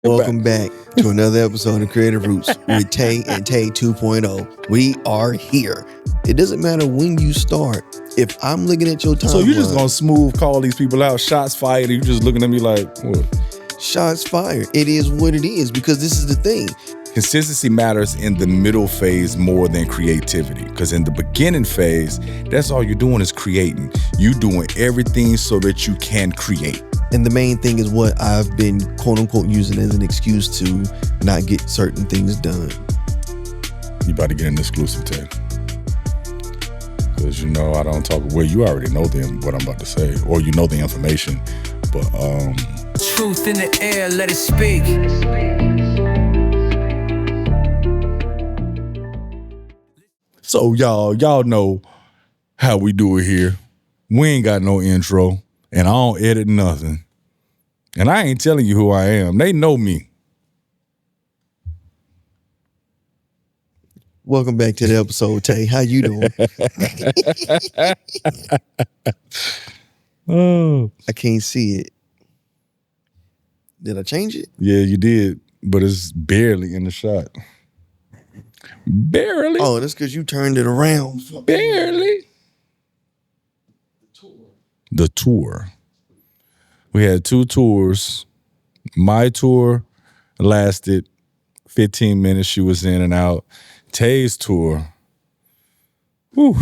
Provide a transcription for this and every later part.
Welcome back to another episode of Creative Roots with Tae and Tae 2.0. We are here. It doesn't matter when you start. If I'm looking at your timeline, So you just gonna smooth call these people out, shots fired, and you just looking at me like, what? Shots fired. It is what it is because this is the thing. Consistency matters in the middle phase more than creativity. Because in the beginning phase, that's all you're doing is creating. You doing everything so that you can create. And the main thing is what I've been quote unquote using as an excuse to not get certain things done. You about to get an exclusive, Ted. Because you know I don't talk, well, you already know what I'm about to say, or you know the information, but truth in the air, let it speak. So y'all know how we do it here. We ain't got no intro, and I don't edit nothing. And I ain't telling you who I am. They know me. Welcome back to the episode, Tae. How you doing? Oh. I can't see it. Did I change it? Yeah, you did, but it's barely in the shot. Barely. Oh, that's because you turned it around. Barely. The tour. We had 2 tours. My tour lasted 15 minutes. She was in and out. Tae's tour, whew,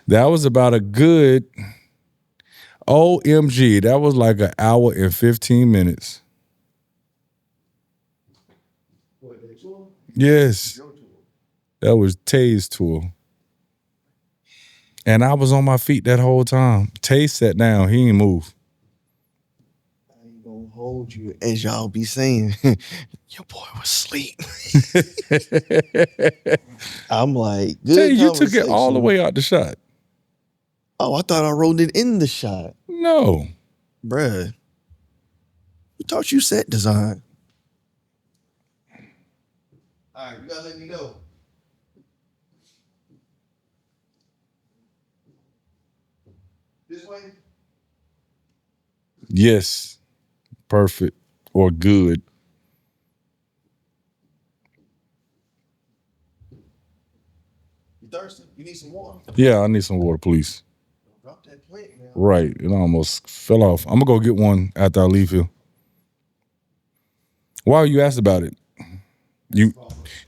that was about a good, OMG, that was like an hour and 15 minutes. Yes, that was Tae's tour. And I was on my feet that whole time. Tae sat down, he ain't move. I ain't gonna hold you, as y'all be saying. Your boy was asleep. I'm like, good. Tae, you took it all the way out the shot. Oh, I thought I rolled it in the shot. No. Bruh. Who taught you set design? All right, you gotta let me know. This way? Yes. Perfect or good. You thirsty? You need some water? Yeah, I need some water, please. Drop that plant now. Right, it almost fell off. I'm gonna go get one after I leave here. Why you asked about it?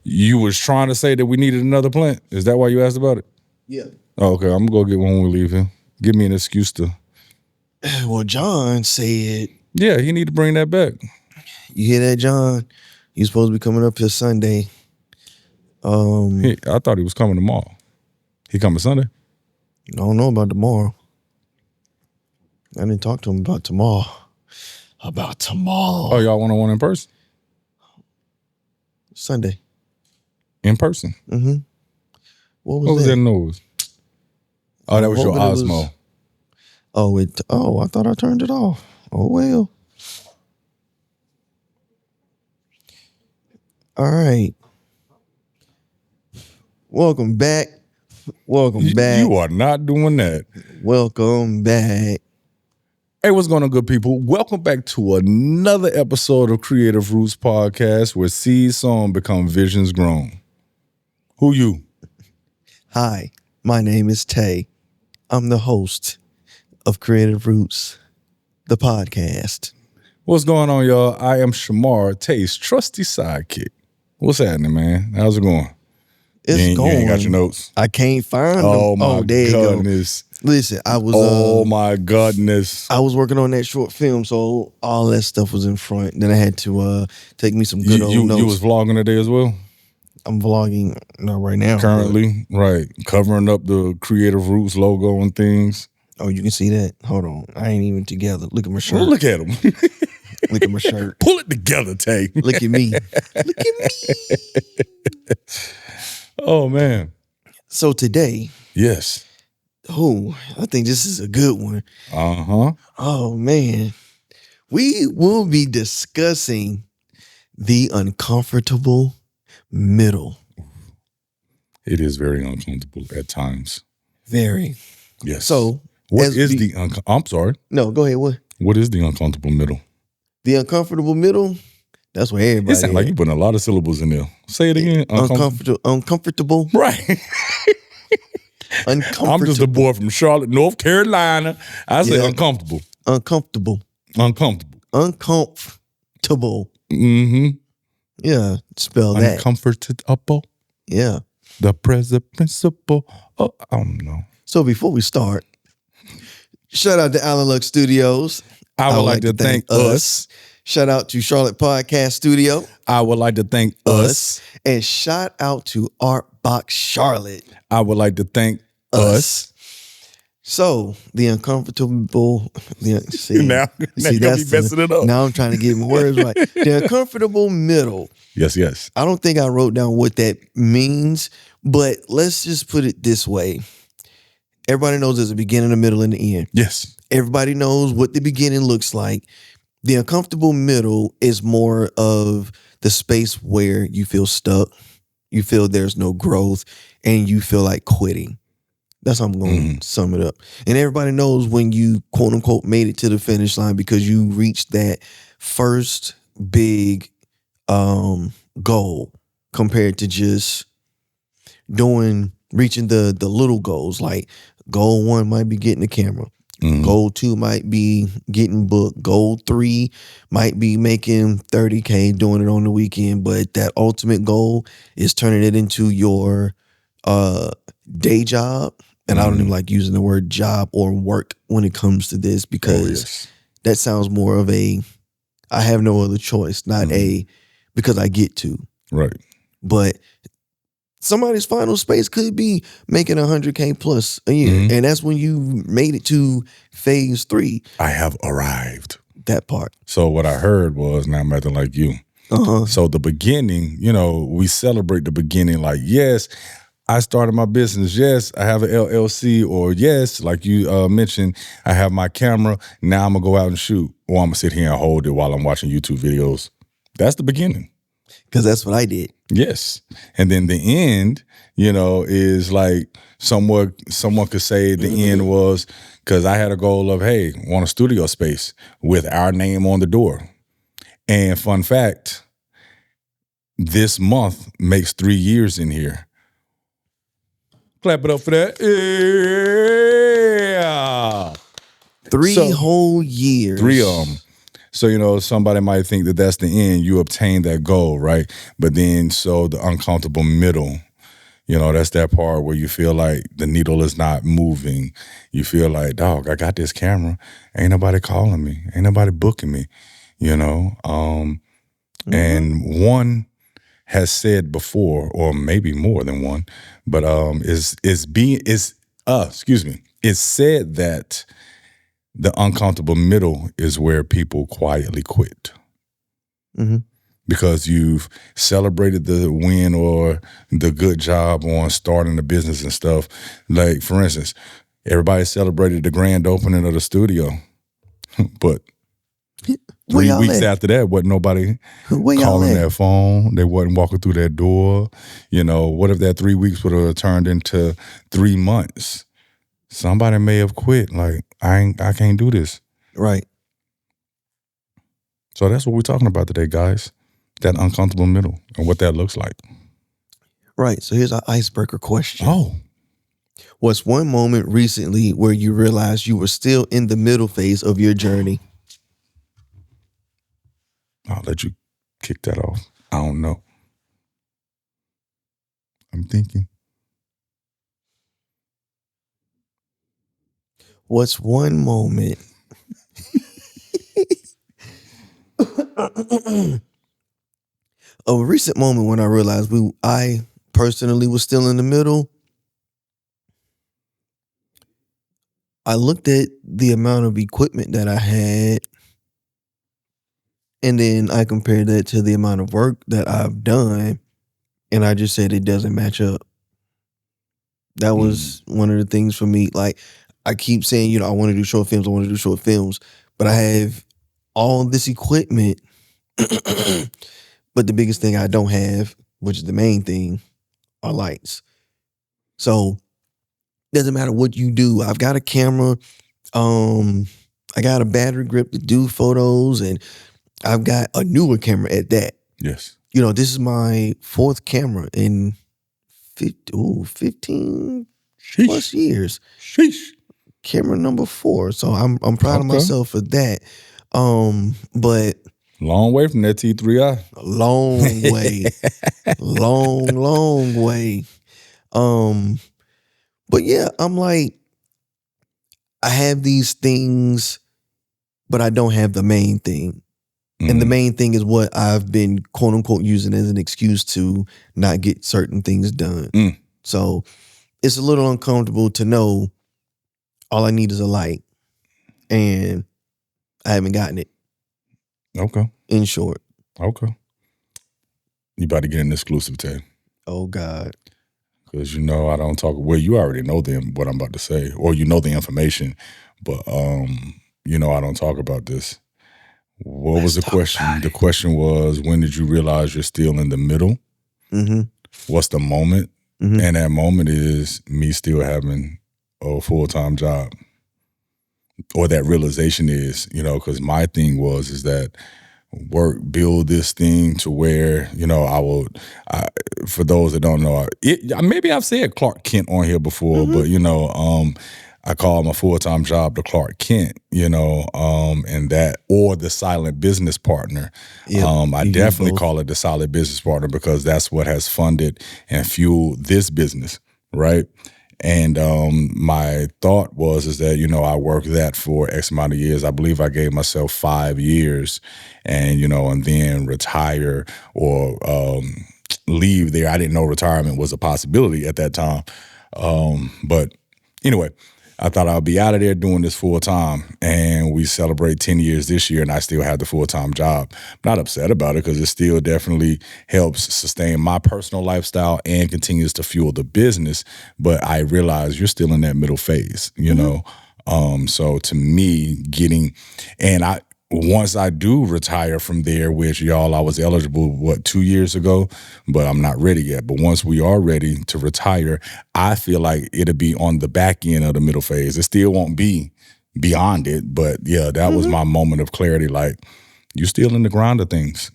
You was trying to say that we needed another plant. Is that why you asked about it? Yeah. Oh, okay, I'm gonna go get one when we leave here. Give me an excuse to. Well, John said. Yeah, he need to bring that back. You hear that, John? He's supposed to be coming up here Sunday. I thought he was coming tomorrow. He coming Sunday? I don't know about tomorrow. I didn't talk to him about tomorrow. Oh, y'all want one in person? Sunday. In person? Mm-hmm. What What was that noise? Oh, that was your hoping it Osmo. I thought I turned it off. Oh, well. All right. Welcome back. Welcome back. You are not doing that. Welcome back. Hey, what's going on, good people? Welcome back to another episode of Creative Roots Podcast, where seeds sown become visions grown. Who you? Hi, my name is Tae. I'm the host of Creative Roots, the podcast. What's going on, y'all? I am Shamar, Tae's trusty sidekick. What's happening, man? How's it going? It's going. You ain't got your notes? I can't find them. Oh, my there goodness. You go. Listen, I was. Oh, my goodness. I was working on that short film, so all that stuff was in front. Then I had to take me some good old notes. You was vlogging today as well? I'm vlogging right now. Currently, right. Covering up the Creative Roots logo and things. Oh, you can see that? Hold on. I ain't even together. Look at my shirt. Well, look at him. Look at my shirt. Pull it together, Tae. Look at me. Look at me. Oh, man. So today. Yes. I think this is a good one. Uh-huh. Oh, man. We will be discussing the uncomfortable middle. It is very uncomfortable at times. Very. Yes. So, what is I'm sorry. No, go ahead. What? What is the uncomfortable middle? The uncomfortable middle, that's where everybody It sounds like you putting a lot of syllables in there. Say it again. uncomfortable. Right. Uncomfortable. I'm just a boy from Charlotte, North Carolina. I say uncomfortable. Uncomfortable. Uncomfortable. Uncomfortable. Mm-hmm. Yeah, spell that. Uncomfortable. Yeah. The principal. Oh, I don't know. So before we start, shout out to Allen Lux Studios. I would like to thank us. Shout out to Charlotte Podcast Studio. I would like to thank us. And shout out to Art Box Charlotte. I would like to thank us. So the uncomfortable. Now you're gonna be messing it up. Now I'm trying to get my words right. The uncomfortable middle. Yes. I don't think I wrote down what that means, but let's just put it this way. Everybody knows there's a beginning, a middle, and the end. Yes. Everybody knows what the beginning looks like. The uncomfortable middle is more of the space where you feel stuck, you feel there's no growth, and you feel like quitting. That's how I'm going to sum it up. And everybody knows when you, quote unquote, made it to the finish line because you reached that first big goal compared to just reaching the little goals. Like goal 1 might be getting the camera. Goal 2 might be getting booked. Goal 3 might be making $30K doing it on the weekend. But that ultimate goal is turning it into your day job. And I don't even like using the word job or work when it comes to this because that sounds more of I have no other choice, not because I get to. Right. But somebody's final space could be making $100K plus a year. And that's when you made it to phase 3. I have arrived. That part. So what I heard was, now I'm acting like you. So the beginning, we celebrate the beginning like, yes, I started my business. Yes, I have an LLC. Or yes, like you mentioned, I have my camera. Now I'm going to go out and shoot. Or I'm going to sit here and hold it while I'm watching YouTube videos. That's the beginning. Because that's what I did. Yes. And then the end, is like someone could say the end was because I had a goal of, hey, want a studio space with our name on the door. And fun fact, this month makes 3 years in here. Clap it up for that. Yeah. 3 whole years. 3 of them. So, somebody might think that that's the end. You obtain that goal, right? But then, so the uncomfortable middle, that's that part where you feel like the needle is not moving. You feel like, dog, I got this camera. Ain't nobody calling me. Ain't nobody booking me, And one has said before, or maybe more than one, but it's said that the uncomfortable middle is where people quietly quit. Because you've celebrated the win or the good job on starting the business and stuff. Like, for instance, everybody celebrated the grand opening of the studio, but 3 weeks after that, wasn't nobody calling that phone. They wasn't walking through that door. What if that 3 weeks would have turned into 3 months? Somebody may have quit. Like, I can't do this. Right. So that's what we're talking about today, guys. That uncomfortable middle and what that looks like. Right. So here's our icebreaker question. Oh. What's one moment recently where you realized you were still in the middle phase of your journey? I'll let you kick that off. I don't know. I'm thinking. What's one moment? A recent moment when I realized I personally was still in the middle. I looked at the amount of equipment that I had, and then I compared that to the amount of work that I've done, and I just said it doesn't match up. That was one of the things for me. Like, I keep saying, I want to do short films, but I have all this equipment, but the biggest thing I don't have, which is the main thing, are lights. So doesn't matter what you do. I've got a camera. I got a battery grip to do photos, and I've got a newer camera at that. Yes. This is my fourth camera in 15 plus years. Sheesh. Camera number 4. So I'm proud of myself for that. But long way from that T3i. A long way. long way. But yeah, I'm like, I have these things, but I don't have the main thing. And the main thing is what I've been quote unquote using as an excuse to not get certain things done. So it's a little uncomfortable to know all I need is a light, and I haven't gotten it. Okay. In short. Okay. You about to get an exclusive, Tay. Oh God. Because I don't talk. Well, you already know what I'm about to say, or the information, but I don't talk about this. What was the question? The question was, when did you realize you're still in the middle? What's the moment? And that moment is me still having a full-time job. Or that realization is, because my thing is that build this thing to where, for those that don't know, maybe I've said Clark Kent on here before, but, I call my full-time job the Clark Kent, and that, or the silent business partner. I definitely call it the silent business partner because that's what has funded and fueled this business, right? And my thought is that, I worked that for X amount of years. I believe I gave myself 5 years and, and then retire or leave there. I didn't know retirement was a possibility at that time. But anyway, I thought I'd be out of there doing this full time, and we celebrate 10 years this year, and I still have the full-time job. I'm not upset about it because it still definitely helps sustain my personal lifestyle and continues to fuel the business. But I realize you're still in that middle phase, so to me, once I do retire from there, which I was eligible, 2 years ago, but I'm not ready yet. But once we are ready to retire, I feel like it'll be on the back end of the middle phase. It still won't be beyond it, but yeah, that was my moment of clarity. Like, you still in the grind of things,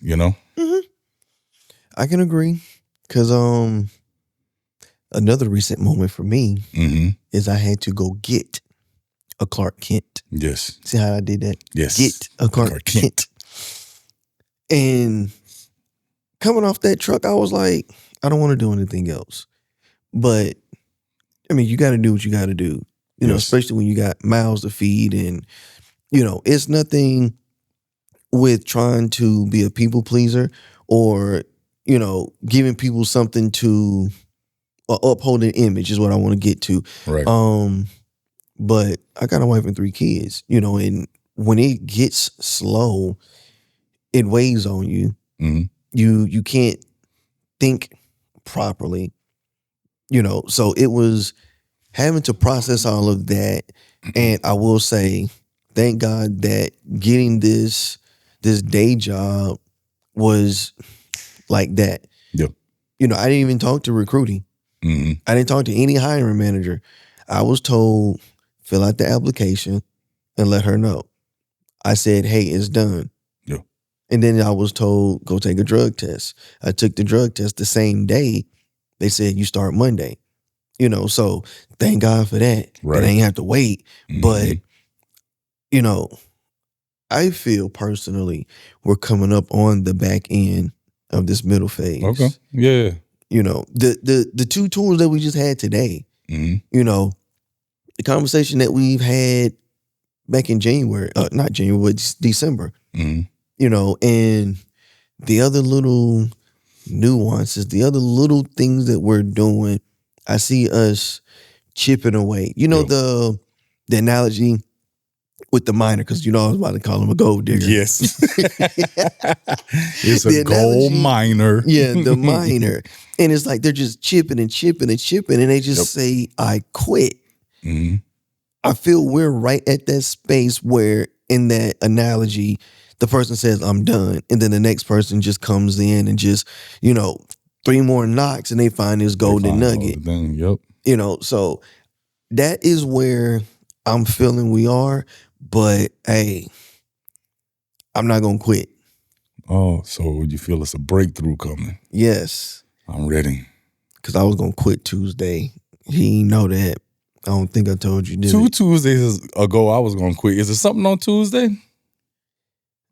I can agree. Because another recent moment for me is I had to go get a Clark Kent. Yes. See how I did that? Yes. Get a Clark Kent. And coming off that truck, I was like, I don't want to do anything else. But, I mean, you got to do what you got to do. Especially when you got mouths to feed. And, it's nothing with trying to be a people pleaser or, giving people something to uphold an image is what I want to get to. Right. But I got a wife and 3 kids, and when it gets slow, it weighs on you. You can't think properly, so it was having to process all of that. And I will say, thank God that getting this day job was like that. Yep. I didn't even talk to recruiting. I didn't talk to any hiring manager. I was told, fill out the application and let her know. I said, hey, it's done. Yeah. And then I was told, go take a drug test. I took the drug test the same day. They said, you start Monday. So thank God for that. Right. I ain't have to wait. But, I feel personally we're coming up on the back end of this middle phase. Okay. Yeah. The 2 tours that we just had today, the conversation that we've had back in January, not January, but December, and the other little nuances, the other little things that we're doing, I see us chipping away. The analogy with the miner, because I was about to call him a gold digger. Yes. It's a gold miner. Yeah, the miner. And it's like they're just chipping and chipping and chipping, and they just say, I quit. I feel we're right at that space where, in that analogy, the person says, I'm done. And then the next person just comes in and just, 3 more knocks and they find this golden nugget. Yep. So that is where I'm feeling we are. But hey, I'm not going to quit. Oh, so you feel it's a breakthrough coming. Yes. I'm ready. Because I was going to quit Tuesday. He didn't know that. I don't think I told you, did 2 it? Tuesdays ago, I was going to quit. Is there something on Tuesday?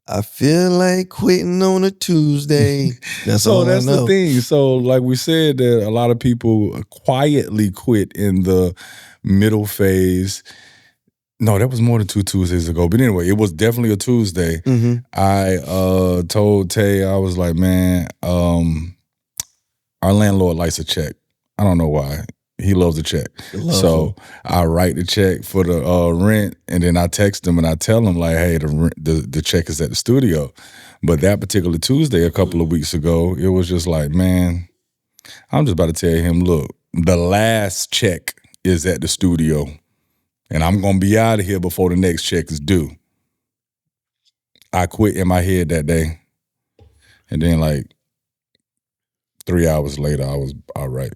I feel like quitting on a Tuesday. That's So all that's I know. the thing. So like we said, that a lot of people quietly quit in the middle phase. No, that was more than 2 Tuesdays ago. But anyway, it was definitely a Tuesday. Mm-hmm. I told Tay, I was like, man, our landlord likes a check. I don't know why. He loves a check. So I write the check for the rent, and then I text him and I tell him like, hey, the check is at the studio. But that particular Tuesday, a couple of weeks ago, it was just like, man, I'm just about to tell him, look, the last check is at the studio, and I'm going to be out of here before the next check is due. I quit in my head that day. And then like 3 hours later, I was all right.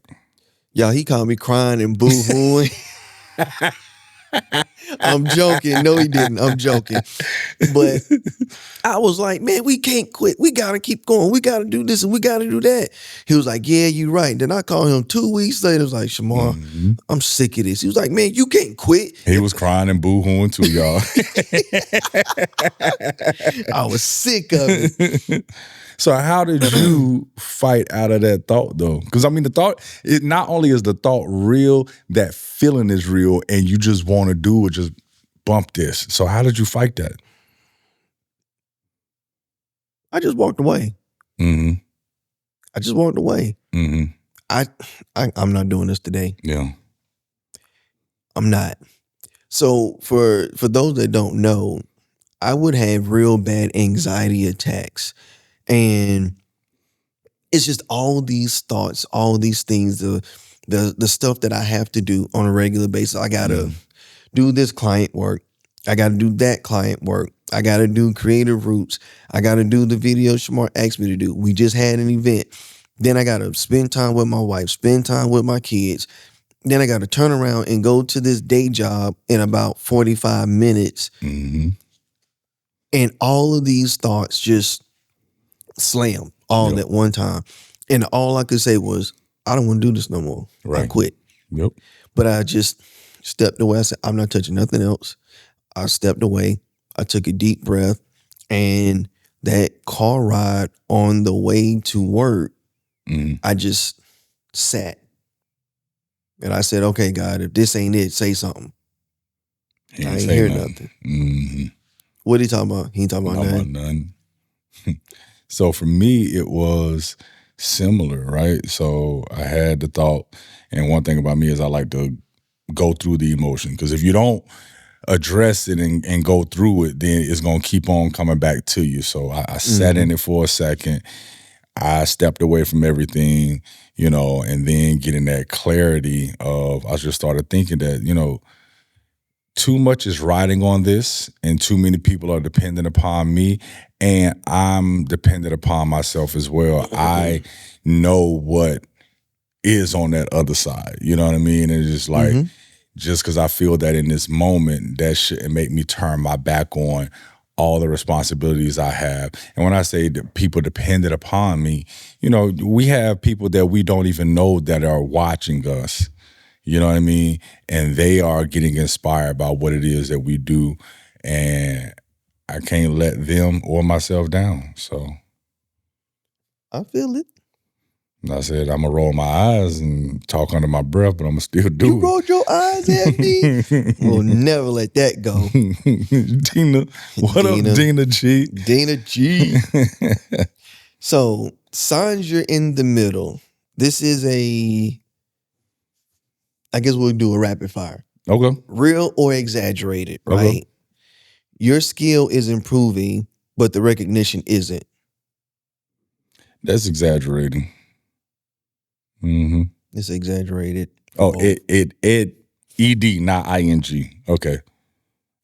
Y'all, he called me crying and boo-hooing. I'm joking. No, he didn't. I'm joking. But I was like, man, we can't quit. We got to keep going. We got to do this and we got to do that. He was like, yeah, you're right. Then I called him 2 weeks later. I was like, Shamar, I'm sick of this. He was like, man, you can't quit. He was crying and boo-hooing too, y'all. I was sick of it. So how did you fight out of that thought, though? Because, I mean, the thought, it not only is the thought real, that feeling is real, and you just want to do or just bump this. So how did you fight that? I just walked away. Mm-hmm. I just walked away. Mm-hmm. I'm not doing this today. Yeah. I'm not. So for those that don't know, I would have real bad anxiety attacks. And it's just all these thoughts, all these things, the stuff that I have to do on a regular basis. I gotta do this client work. I gotta do that client work. I gotta do creative roots. I gotta do the video Shamar asked me to do. We just had an event. Then I gotta spend time with my wife, spend time with my kids. Then I gotta turn around and go to this day job in about 45 minutes. Mm-hmm. And all of these thoughts just slam all at one time. And all I could say was, I don't want to do this no more. Right. I quit. Yep. But I just stepped away. I said, I'm not touching nothing else. I stepped away. I took a deep breath. And that car ride on the way to work, I just sat. And I said, okay, God, if this ain't it, say something. I ain't hear nothing. Mm-hmm. What he talking about? He ain't talking about nothing. None. So for me, it was similar, right? So I had the thought, and one thing about me is I like to go through the emotion, because if you don't address it and go through it, then it's going to keep on coming back to you. So I sat in it for a second. I stepped away from everything, and then getting that clarity of, I just started thinking that, too much is riding on this, and too many people are dependent upon me, and I'm dependent upon myself as well. I know what is on that other side. You know what I mean? And it's just like, just because I feel that in this moment, that shouldn't make me turn my back on all the responsibilities I have. And when I say that people dependent upon me, we have people that we don't even know that are watching us. You know what I mean? And they are getting inspired by what it is that we do. And I can't let them or myself down. So I feel it. And I said, I'm going to roll my eyes and talk under my breath, but I'm going to still do it. You rolled your eyes at me? We'll never let that go. Dina. What up, Dina G? Dina G. So, signs you're in the middle. This is I guess we'll do a rapid fire. Okay. Real or exaggerated, right? Okay. Your skill is improving, but the recognition isn't. That's exaggerating. Mm-hmm. It's exaggerated. Oh, it ED, not ING. Okay.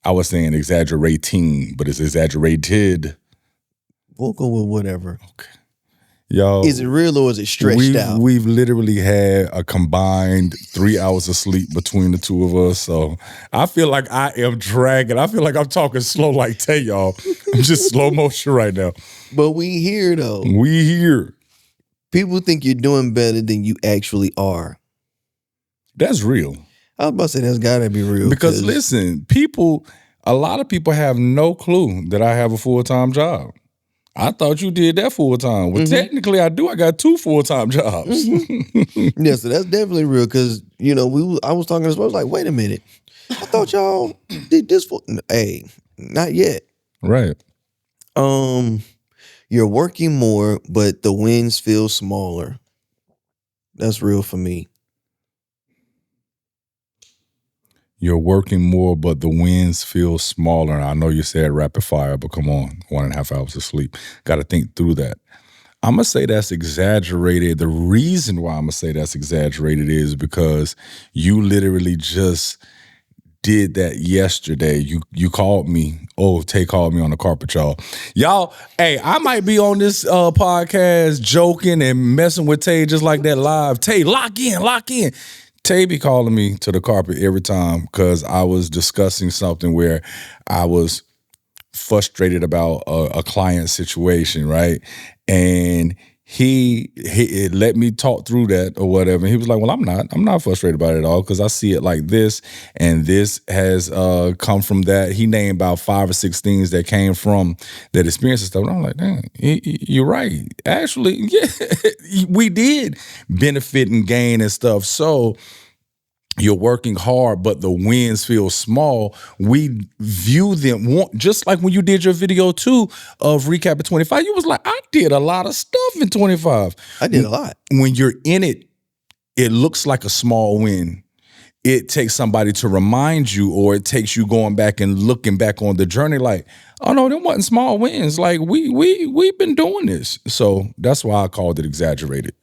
I was saying exaggerating, but it's exaggerated. We'll go with whatever. Okay. Y'all, Is it real or is it stretched out? We've literally had a combined 3 hours of sleep between the two of us. So I feel like I am dragging. I feel like I'm talking slow like Tay, y'all. I'm just slow motion right now. But we here though. We here. People think you're doing better than you actually are. That's real. I was about to say that's gotta be real. Because listen, a lot of people have no clue that I have a full-time job. I thought you did that full-time. Well, technically I do. I got 2 full-time jobs. Yeah, so that's definitely real because, I was talking to this, I was like, wait a minute. I thought y'all did this for, hey, not yet. Right. You're working more, but the wins feel smaller. That's real for me. You're working more, but the wins feel smaller. And I know you said rapid fire, but come on, 1.5 hours of sleep. Got to think through that. I'm going to say that's exaggerated. The reason why I'm going to say that's exaggerated is because you literally just did that yesterday. You called me. Oh, Tay called me on the carpet, y'all. Y'all, hey, I might be on this podcast joking and messing with Tay just like that live. Tay, lock in. Tay be calling me to the carpet every time because I was discussing something where I was frustrated about a client situation, right? And he let me talk through that or whatever. And he was like, well, I'm not frustrated about it at all because I see it like this, and this has come from that. He named about 5 or 6 things that came from that experience and stuff. And I'm like, dang, you're right. Actually, yeah, we did benefit and gain and stuff. So you're working hard, but the wins feel small. We view them just like when you did your video too of recapping 25. You was like, I did a lot of stuff in 25. I did a lot. When you're in it, it looks like a small win. It takes somebody to remind you, or it takes you going back and looking back on the journey like, oh no, them wasn't small wins. Like we've been doing this. So that's why I called it exaggerated.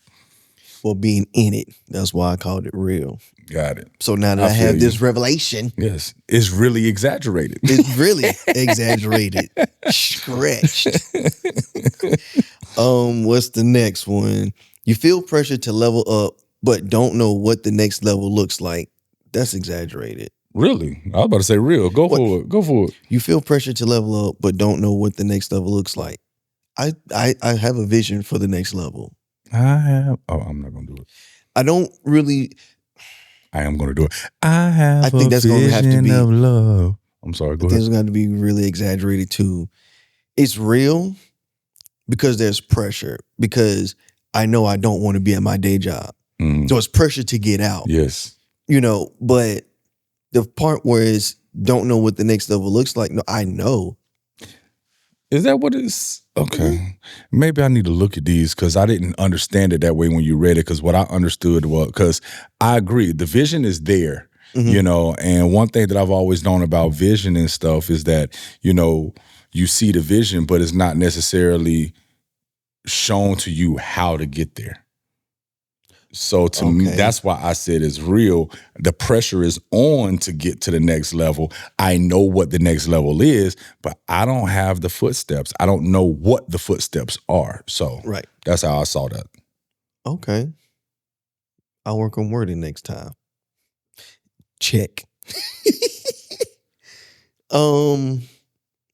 Well, being in it, that's why I called it real. Got it. So now that I have this revelation. Yes, it's really exaggerated. It's really exaggerated. Stretched. What's the next one? You feel pressure to level up, but don't know what the next level looks like. That's exaggerated. Really? I was about to say real. Go for it. You feel pressure to level up, but don't know what the next level looks like. I have a vision for the next level. I'm not going to do it. I don't really... I am going to do it. I think that's going to have to be of love. I'm sorry, go ahead. It's going to be really exaggerated too. It's real because there's pressure, because I know I don't want to be at my day job. So it's pressure to get out. Yes. But the part where it's don't know what the next level looks like, no, I know. Is that what it's? Okay. Maybe I need to look at these because I didn't understand it that way when you read it, because what I understood was, because I agree, the vision is there, and one thing that I've always known about vision and stuff is that, you see the vision, but it's not necessarily shown to you how to get there. So to me, that's why I said it's real. The pressure is on to get to the next level. I know what the next level is, but I don't have the footsteps. I don't know what the footsteps are. So that's how I saw that. Okay. I'll work on wording next time. Check. Then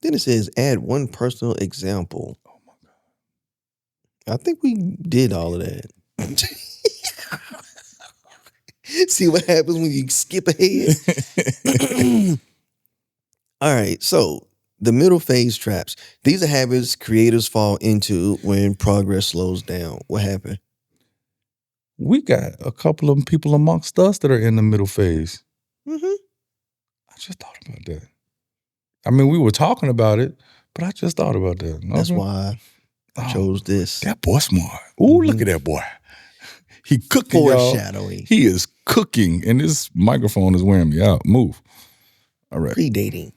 it says add one personal example. Oh my God. I think we did all of that. See what happens when you skip ahead? All right, so the middle phase traps. These are habits creators fall into when progress slows down. What happened? We got a couple of people amongst us that are in the middle phase. I just thought about that. I mean, we were talking about it, but I just thought about that. That's why I chose this. That boy smart. Ooh, look at that boy. He cooking, foreshadowing. Y'all. He is cooking, and this microphone is wearing me out. Move. All right. Predating.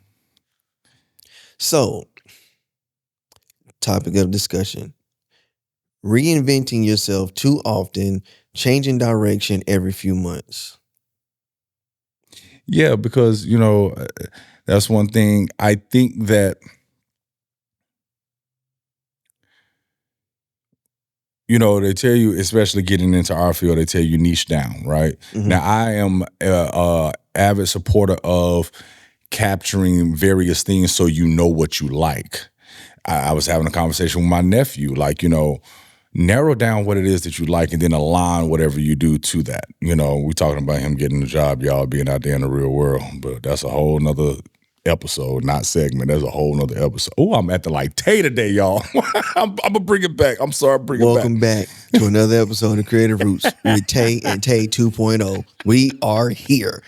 So, topic of discussion. Reinventing yourself too often, changing direction every few months. Yeah, because, that's one thing. I think that you know, they tell you, especially getting into our field, they tell you niche down, right? Now, I am a avid supporter of capturing various things so you know what you like. I was having a conversation with my nephew, like, you know, narrow down what it is that you like and then align whatever you do to that. You know, we're talking about him getting a job, y'all being out there in the real world, but that's a whole nother episode, not segment. That's a whole nother episode. Oh, I'm at the like Tae today, y'all. I'm gonna bring it back. I'm sorry, bring it back. Welcome back to another episode of Creative Roots with Tae and Tae 2.0. We are here.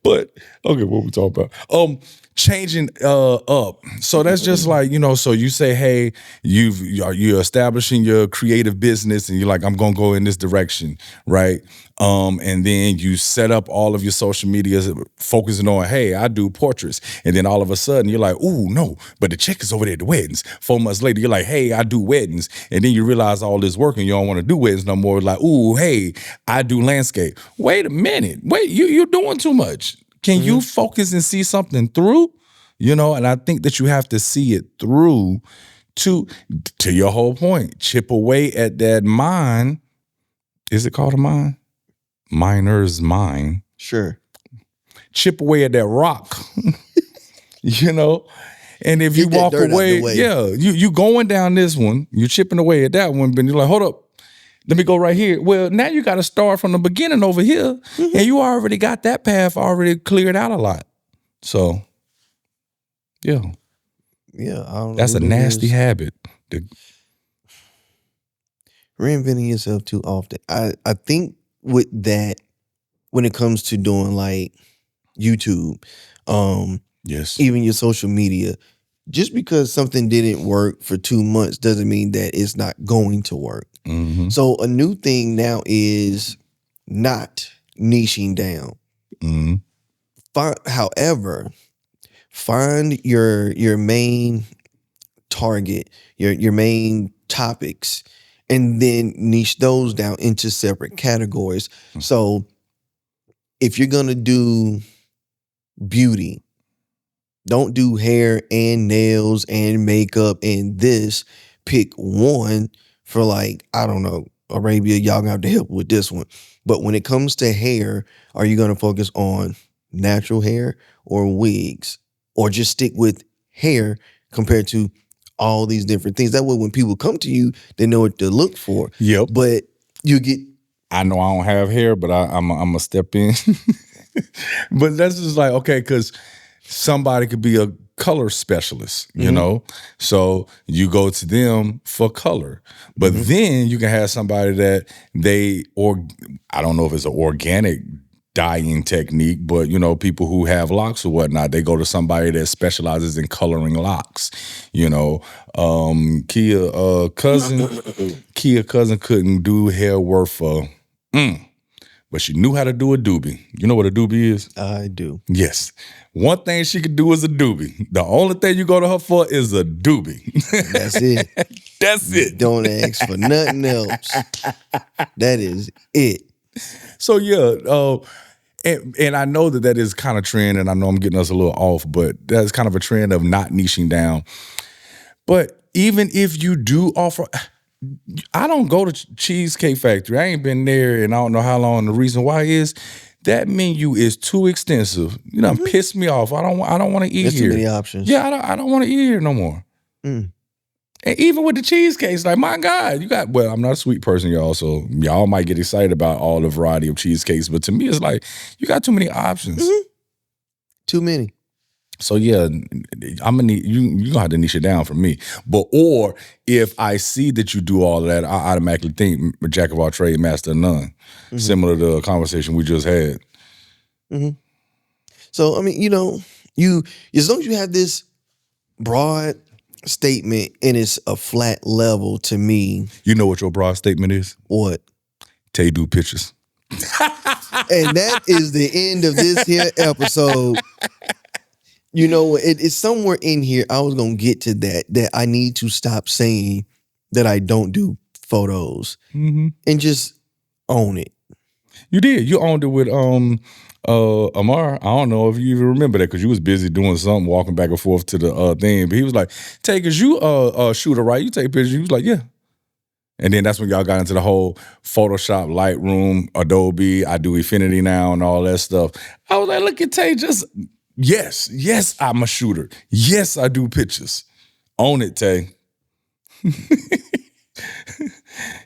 But okay, what we talking about? Changing up. So that's just like, you know, so you say, hey, you're establishing your creative business and you're like, I'm gonna go in this direction, right? And then you set up all of your social medias focusing on, hey, I do portraits. And then all of a sudden you're like, ooh, no, but the chick is over there at the weddings. 4 months later, you're like, hey, I do weddings. And then you realize all this work and you don't want to do weddings no more. Like, ooh, hey, I do landscape. Wait a minute. Wait, you're doing too much. Can you focus and see something through? You know, and I think that you have to see it through to your whole point. Chip away at that mind. Is it called a mind? Miner's mind. Sure. Chip away at that rock. You know? And if you Get that walk dirt out away, the way. yeah, you going down this one, you chipping away at that one, but you're like, hold up. Let me go right here. Well, now you got to start from the beginning over here, and you already got that path already cleared out a lot. So, yeah. Yeah. I don't know That's a what it nasty is. habit. Reinventing yourself too often. I think with that, when it comes to doing like YouTube, Yes. even your social media, just because something didn't work for 2 months doesn't mean that it's not going to work. Mm-hmm. So a new thing now is not niching down. Mm-hmm. However, find your main target, your main topics, and then niche those down into separate categories. So if you're gonna do beauty, don't do hair and nails and makeup and this. Pick one for like, I don't know, Arabia, y'all gonna have to help with this one. But when it comes to hair, are you gonna focus on natural hair or wigs? Or just stick with hair compared to all these different things? That way when people come to you, they know what to look for. Yep. But you get... I know I don't have hair, but I'm a step in. But that's just like, okay, because somebody could be a color specialist, you know? So you go to them for color. But then you can have somebody that I don't know if it's an organic dyeing technique, but you know, people who have locks or whatnot, they go to somebody that specializes in coloring locks. You know, Kia cousin couldn't do hair worth but she knew how to do a doobie. You know what a doobie is? I do. Yes. One thing she could do is a doobie. The only thing you go to her for is a doobie. That's it. That's it. Don't ask for nothing else. That is it. So yeah, and I know that is kind of trend, and I know I'm getting us a little off, but that's kind of a trend of not niching down. But even if you do offer, I don't go to Cheesecake Factory. I ain't been there and I don't know how long. The reason why is that menu is too extensive. You know, pissed me off. I don't want to eat There's here. too many options. Yeah, I don't want to eat here no more. And even with the cheesecakes, like, my God, well, I'm not a sweet person, y'all, so y'all might get excited about all the variety of cheesecakes, but to me, it's like, you got too many options. Too many. So yeah, I'm gonna need you gonna have to niche it down for me. But or if I see that you do all of that, I automatically think jack of all trade, master of none. Similar to the conversation we just had. So I mean, you know, as long as you have this broad statement and it's a flat level to me. You know what your broad statement is? What? Tay do pictures. And that is the end of this here episode. You know, it's somewhere in here. I was going to get to that I need to stop saying that I don't do photos and just own it. You did. You owned it with Amar, I don't know if you even remember that because you was busy doing something, walking back and forth to the thing. But he was like, "Tay, cause you shooter, right? You take pictures." He was like, "Yeah." And then that's when y'all got into the whole Photoshop, Lightroom, Adobe, I do Affinity now and all that stuff. I was like, look at Tay, yes, I'm a shooter. Yes, I do pictures. Own it, Tay.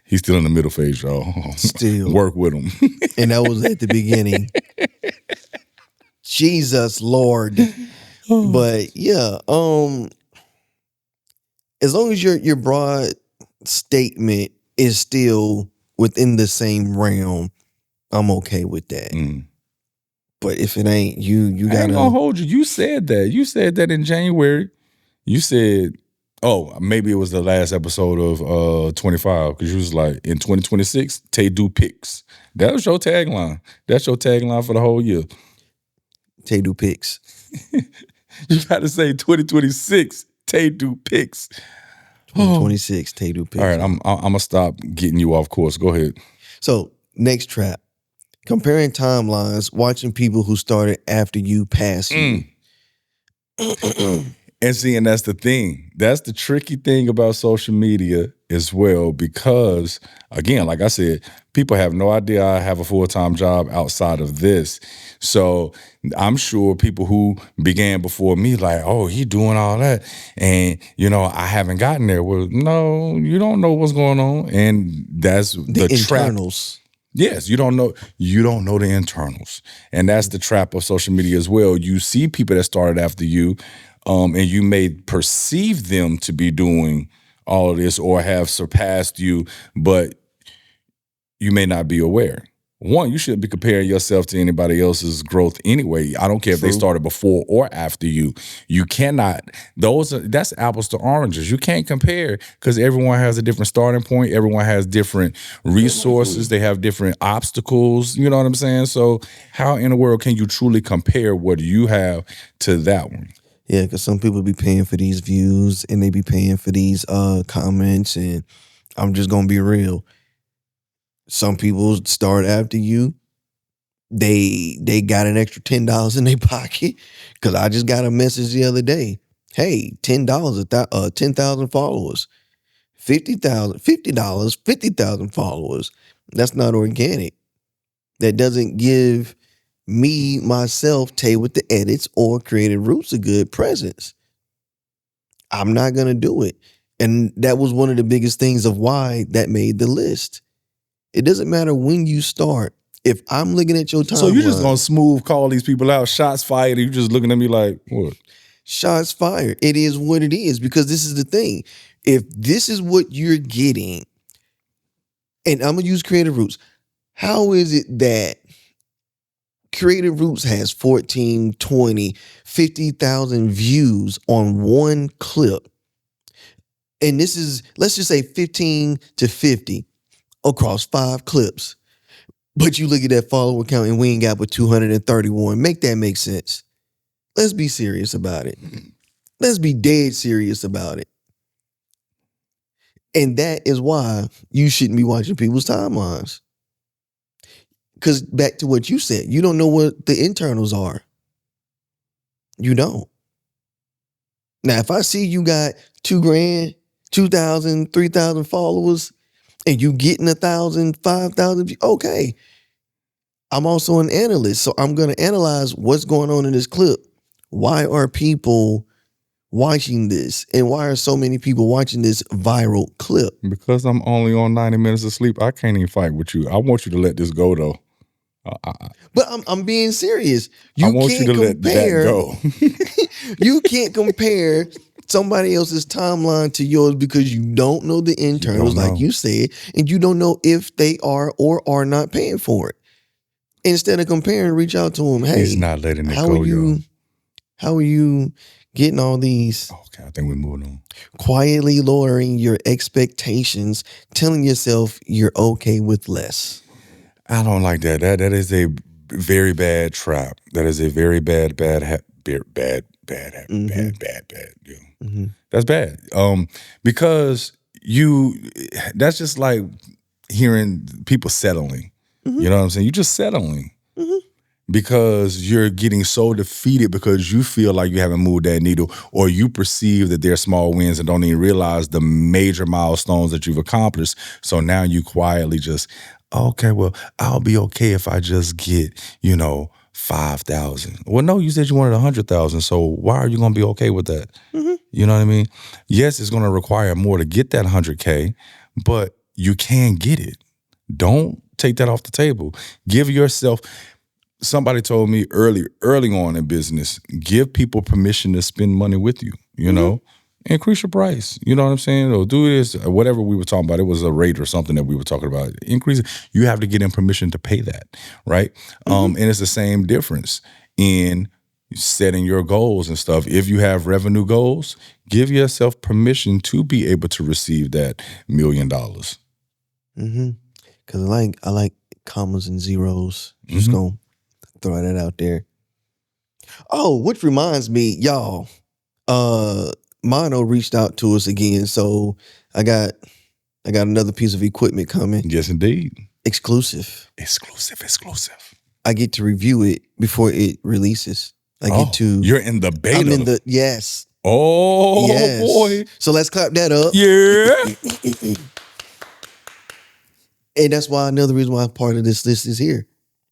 He's still in the middle phase, y'all. Still. Work with him. And that was at the beginning. Jesus Lord. But yeah, as long as your broad statement is still within the same realm, I'm okay with that. But if it ain't, you I gotta ain't gonna hold you. You said that. You said that in January. You said, maybe it was the last episode of 25, because you was like, in 2026, Tay do pics. That was your tagline. That's your tagline for the whole year. Tay do pics. You got to say 2026, Tay do pics. 2026, Tay do pics. All right, I'm gonna stop getting you off course. Go ahead. So next trap, comparing timelines, watching people who started after you pass you. And see, and that's the thing. That's the tricky thing about social media as well, because again, like I said, people have no idea I have a full-time job outside of this. So I'm sure people who began before me, like, oh, he doing all that. And, I haven't gotten there. Well, no, you don't know what's going on. And that's the internals. Trap. Yes, you don't know the internals. And that's the trap of social media as well. You see people that started after you, and you may perceive them to be doing all of this or have surpassed you, but you may not be aware. One, you shouldn't be comparing yourself to anybody else's growth anyway. I don't care if they started before or after you. You cannot. That's apples to oranges. You can't compare because everyone has a different starting point. Everyone has different resources. They have different obstacles. You know what I'm saying? So how in the world can you truly compare what you have to that one? Yeah, because some people be paying for these views and they be paying for these comments, and I'm just gonna be real. Some people start after you. They got an extra $10 in their pocket. Cause I just got a message the other day. Hey, $10, 10,000 followers, 50,000, $50, 50,000 followers. That's not organic. That doesn't give me, myself, Tay with the edits or Creative Roots a good presence. I'm not gonna do it. And that was one of the biggest things of why that made the list. It doesn't matter when you start. If I'm looking at your timeline. So you just gonna smooth call these people out, shots fired, and you just looking at me like, what? Shots fired. It is what it is, because this is the thing. If this is what you're getting, and I'm gonna use Creative Roots, how is it that Creative Roots has 14, 20, 50,000 views on one clip? And this is, let's just say 15 to 50 across 5 clips. But you look at that follower count and we ain't got but 231. Make that make sense. Let's be serious about it. Let's be dead serious about it. And that is why you shouldn't be watching people's timelines. Because back to what you said, you don't know what the internals are. You don't. Now, if I see you got 2 grand, 2,000, 3,000 followers, and you getting 1,000, 5,000, okay. I'm also an analyst, so I'm going to analyze what's going on in this clip. Why are people watching this? And why are so many people watching this viral clip? Because I'm only on 90 minutes of sleep, I can't even fight with you. I want you to let this go, though. But I'm being serious. I want you to let that go. You can't compare somebody else's timeline to yours because you don't know the internals, like you said, and you don't know if they are or are not paying for it. Instead of comparing, reach out to them. Hey, he's not letting it go, yo. How are you getting all these? Okay, I think we're moving on. Quietly lowering your expectations, telling yourself you're okay with less. I don't like that. That is a very bad trap. That is a very bad. Yeah. Mm-hmm. That's bad. Because that's just like hearing people settling. Mm-hmm. You know what I'm saying? You're just settling. Mm-hmm. because you're getting so defeated because you feel like you haven't moved that needle, or you perceive that they're small wins and don't even realize the major milestones that you've accomplished. So now you quietly just, okay, well, I'll be okay if I just get, 5,000. Well, no, you said you wanted 100,000. So why are you going to be okay with that? Mm-hmm. You know what I mean? Yes, it's going to require more to get that 100K, but you can get it. Don't take that off the table. Give yourself. Somebody told me early on in business, give people permission to spend money with you, increase your price. You know what I'm saying? Or do this, whatever we were talking about. It was a rate or something that we were talking about. Increase it. You have to get in permission to pay that, right? And it's the same difference in setting your goals and stuff. If you have revenue goals, give yourself permission to be able to receive that $1 million. Mm-hmm. Because I like commas and zeros. Just gonna throw that out there. Oh, which reminds me, y'all, Mono reached out to us again, so I got another piece of equipment coming. Yes, indeed. Exclusive. I I get to review it before it releases. I get to. You're in the beta. I'm in the yes. Oh Yes. boy. So let's clap that up. Yeah. And that's why another reason why part of this list is here.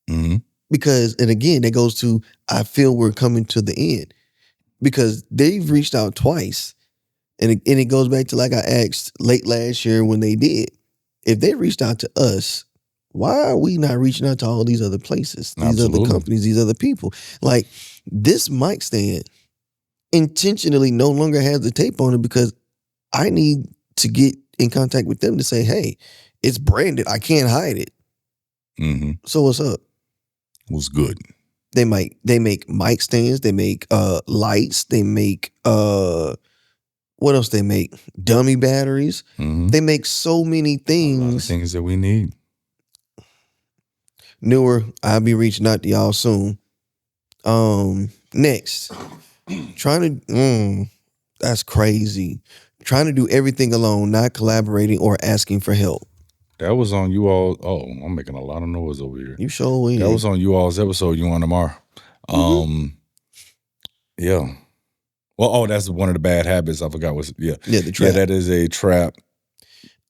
Mm-hmm. Because, and again, that goes to, I feel we're coming to the end. Because they've reached out twice. And it goes back to, like I asked late last year when they did. If they reached out to us, why are we not reaching out to all these other places, these Absolutely. other companies, these other people? Like, this mic stand intentionally no longer has the tape on it because I need to get in contact with them to say, hey, it's branded. I can't hide it. Mm-hmm. So what's up? Was good. They make mic stands. They make lights. They make what else? They make dummy batteries. Mm-hmm. They make so many things. Things that we need. Newer. I'll be reaching out to y'all soon. Next, trying to. That's crazy. Trying to do everything alone, not collaborating or asking for help. That was on you all. Oh, I'm making a lot of noise over here. You sure is. That was on you all's episode, You on Tomorrow. Yeah. Well, that's one of the bad habits. I forgot what's the trap. Yeah, that is a trap.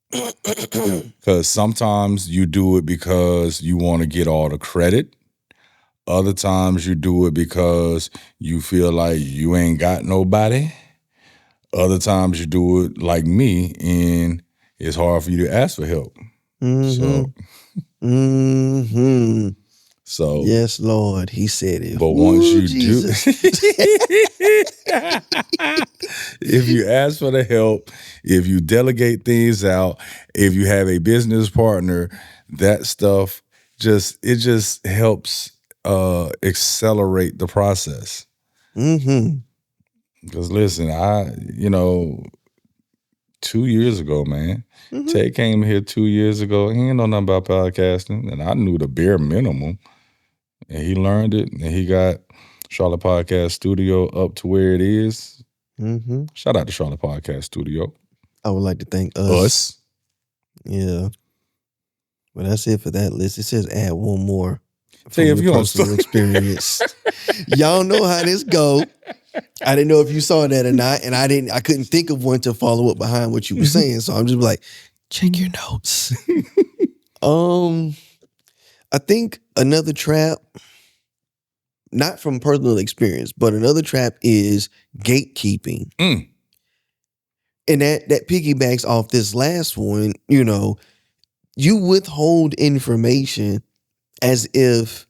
Because sometimes you do it because you want to get all the credit. Other times you do it because you feel like you ain't got nobody. Other times you do it like me, and it's hard for you to ask for help. So yes, Lord, He said it. But once you do, if you ask for the help, if you delegate things out, if you have a business partner, that stuff just helps accelerate the process. Because listen, 2 years ago, man, Tae came here 2 years ago. He didn't know nothing about podcasting, and I knew the bare minimum. And he learned it, and he got Charlotte Podcast Studio up to where it is. Shout out to Charlotte Podcast Studio. I would like to thank us. Yeah. Well, that's it for that list. It says add one more. Say if you don't personal experience. Y'all know how this go. I didn't know if you saw that or not, and I couldn't think of one to follow up behind what you were saying. So I'm just like, check your notes. I think another trap, not from personal experience, but another trap is gatekeeping. And that piggybacks off this last one. You withhold information as if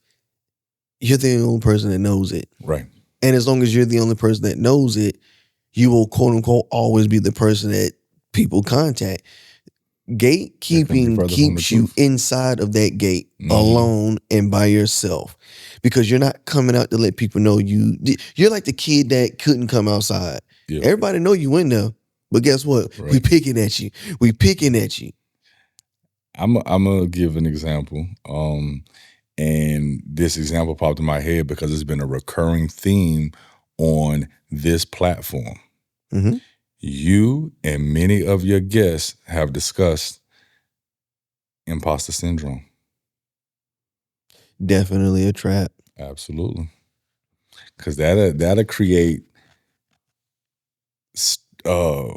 you're the only person that knows it. Right. And as long as you're the only person that knows it, you will, quote unquote, always be the person that people contact. Gatekeeping keeps you inside of that gate alone and by yourself, because you're not coming out to let people know you're like the kid that couldn't come outside. Yep. Everybody know you in there, but guess what? Right. We picking at you. I'm gonna give an example. And this example popped in my head because it's been a recurring theme on this platform. You and many of your guests have discussed imposter syndrome. Definitely a trap. Absolutely. Because that'll create uh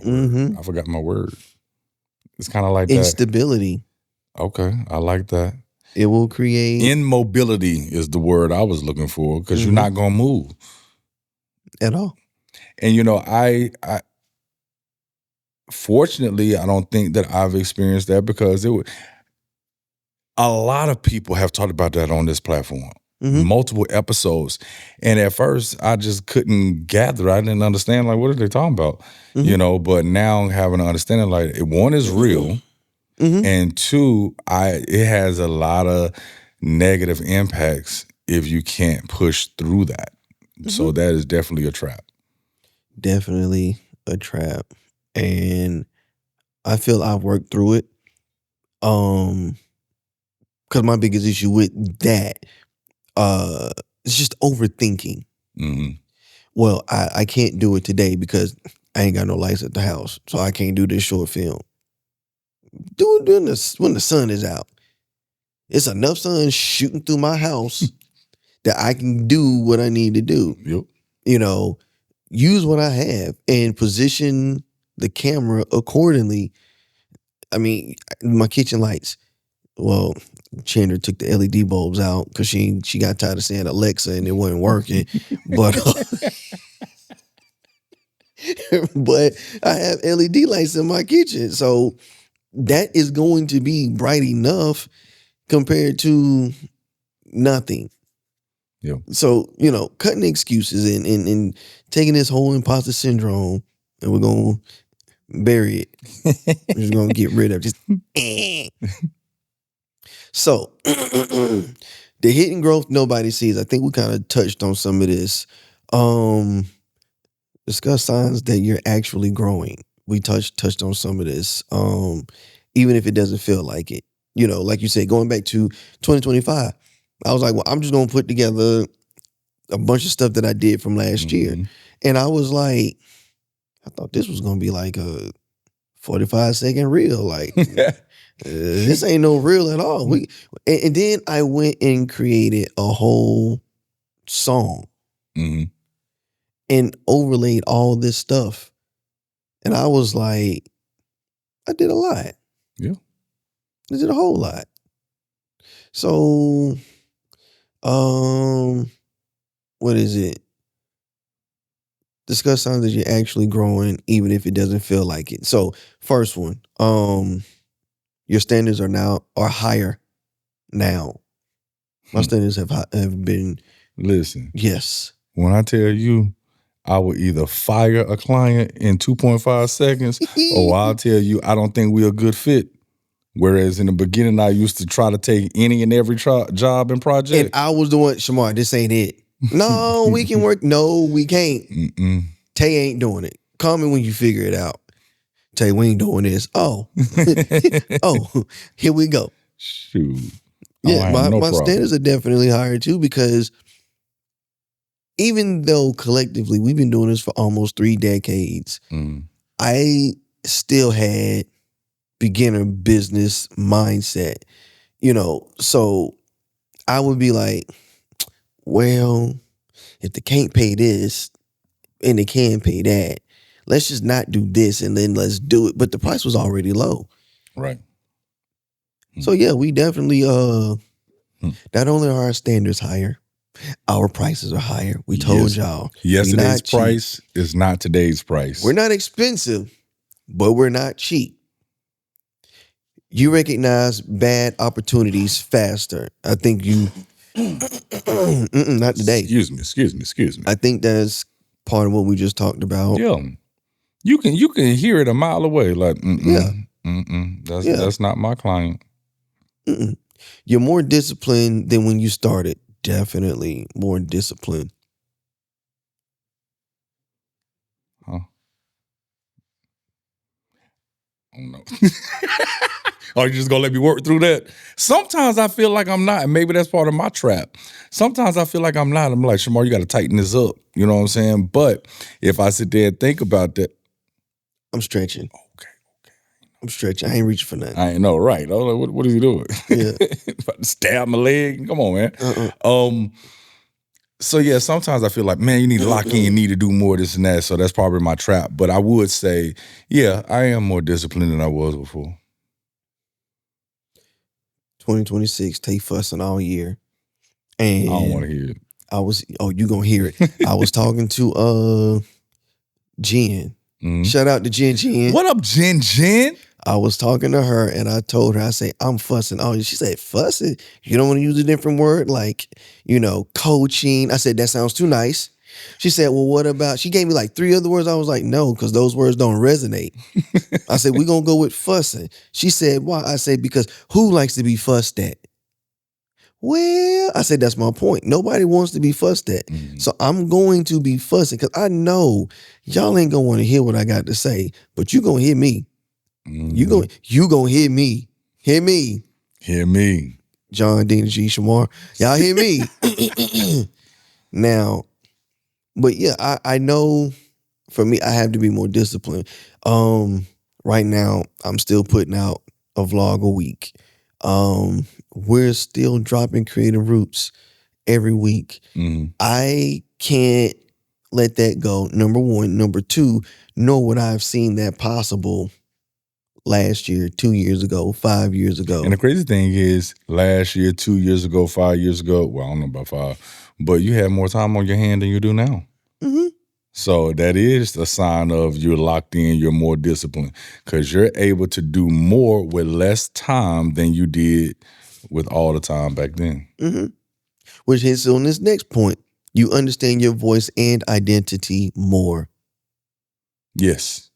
Mm-hmm. I forgot my word. It's kind of like that. Instability. Okay, I like that. It will create Immobility is the word I was looking for because you're Mhm. not gonna move. at all. And I fortunately I don't think that I've experienced that because a lot of people have talked about that on this platform. Mhm. Multiple episodes. And at first I just couldn't gather. I didn't understand what are they talking about? Mhm. But now having an understanding one is real. Mhm. And two, it has a lot of negative impacts if you can't push through that. So Mhm. that is definitely a trap. Definitely a trap. And I feel I've worked through it. Because my biggest issue with that, is just overthinking. Mm-hmm. Well, I can't do it today because I ain't got no lights at the house, so I can't do this short film. Do it when the sun is out. It's enough sun shooting through my house that I can do what I need to do. Yep. Use what I have and position the camera accordingly. I mean, my kitchen lights. Well, Chandler took the LED bulbs out because she got tired of saying Alexa and it wasn't working. But but I have LED lights in my kitchen, so that is going to be bright enough compared to nothing. Yeah. So cutting excuses and taking this whole imposter syndrome, and we're gonna bury it. We're just gonna get rid of it. Just So the hidden growth nobody sees. I think we kind of touched on some of this. Discuss signs that you're actually growing. We touched on some of this. Even if it doesn't feel like it. Like you said, going back to 2025, I was like, well, I'm just gonna put together a bunch of stuff that I did from last year. And I was like, I thought this was gonna be like a 45-second reel. Like this ain't no reel at all. And then I went and created a whole song Mm-hmm. and overlaid all this stuff. And I was like, I did a lot. Yeah. I did a whole lot. So, what is it? Discuss signs that you're actually growing, even if it doesn't feel like it. So, first one, your standards are higher now. My standards have been. Listen. Yes. When I tell you, I will either fire a client in 2.5 seconds, or I'll tell you I don't think we're a good fit. Whereas in the beginning, I used to try to take any and every job and project. And I was the one, Shamar, this ain't it. No, we can work. No, we can't. Tae ain't doing it. Call me when you figure it out. Tae, we ain't doing this. Oh. Oh, here we go. Shoot. Yeah, my standards are definitely higher too, because even though collectively we've been doing this for almost 3 decades, I still had beginner business mindset, so I would be like, well, if they can't pay this and they can pay that, let's just not do this and then let's do it. But the price was already low. Right. So yeah, we definitely not only are our standards higher, our prices are higher. We told y'all. Yesterday's price is not today's price. We're not expensive, but we're not cheap. You recognize bad opportunities faster. I think you not today. Excuse me. I think that's part of what we just talked about. Yeah. You can hear it a mile away. Like, that's not my client. You're more disciplined than when you started. Definitely more disciplined. Huh? I don't know. Are you just gonna let me work through that? Sometimes I feel like I'm not, and maybe that's part of my trap. Sometimes I feel like I'm not. I'm like, Shamar, you got to tighten this up. You know what I'm saying? But if I sit there and think about that, I'm stretching. Okay. I'm stretching. I ain't reaching for nothing. I ain't know, right? I was like, what is he doing? Yeah. About to stab my leg? Come on, man. Uh-uh. So yeah, sometimes I feel like, man, you need to lock in, you need to do more this and that. So that's probably my trap. But I would say, yeah, I am more disciplined than I was before. 2026, Tae fussing all year. And I don't want to hear it. You gonna hear it. I was talking to Jen. Shout out to Jen. What up, Jen? I was talking to her and I told her, I say, I'm fussing. Oh, she said, fussing? You don't want to use a different word like, coaching. I said, that sounds too nice. She said, well, what about, she gave me like 3 other words. I was like, no, because those words don't resonate. I said, we're going to go with fussing. She said, why? I said, because who likes to be fussed at? Well, I said, that's my point. Nobody wants to be fussed at. So I'm going to be fussing because I know y'all ain't going to want to hear what I got to say, but you going to hear me. You gonna hear me. Hear me. Hear me. John, Dean, and G. Shamar. Y'all hear me. Now, but yeah, I know for me, I have to be more disciplined. Right now, I'm still putting out a vlog a week. We're still dropping Creative Roots every week. I can't let that go, number one. Number two, nor would I have seen that possible last year, 2 years ago, 5 years ago. And the crazy thing is, last year, 2 years ago, 5 years ago, well, I don't know about 5, but you had more time on your hand than you do now. So that is a sign of you're locked in, you're more disciplined, because you're able to do more with less time than you did with all the time back then. Which hits on this next point. You understand your voice and identity more. Yes.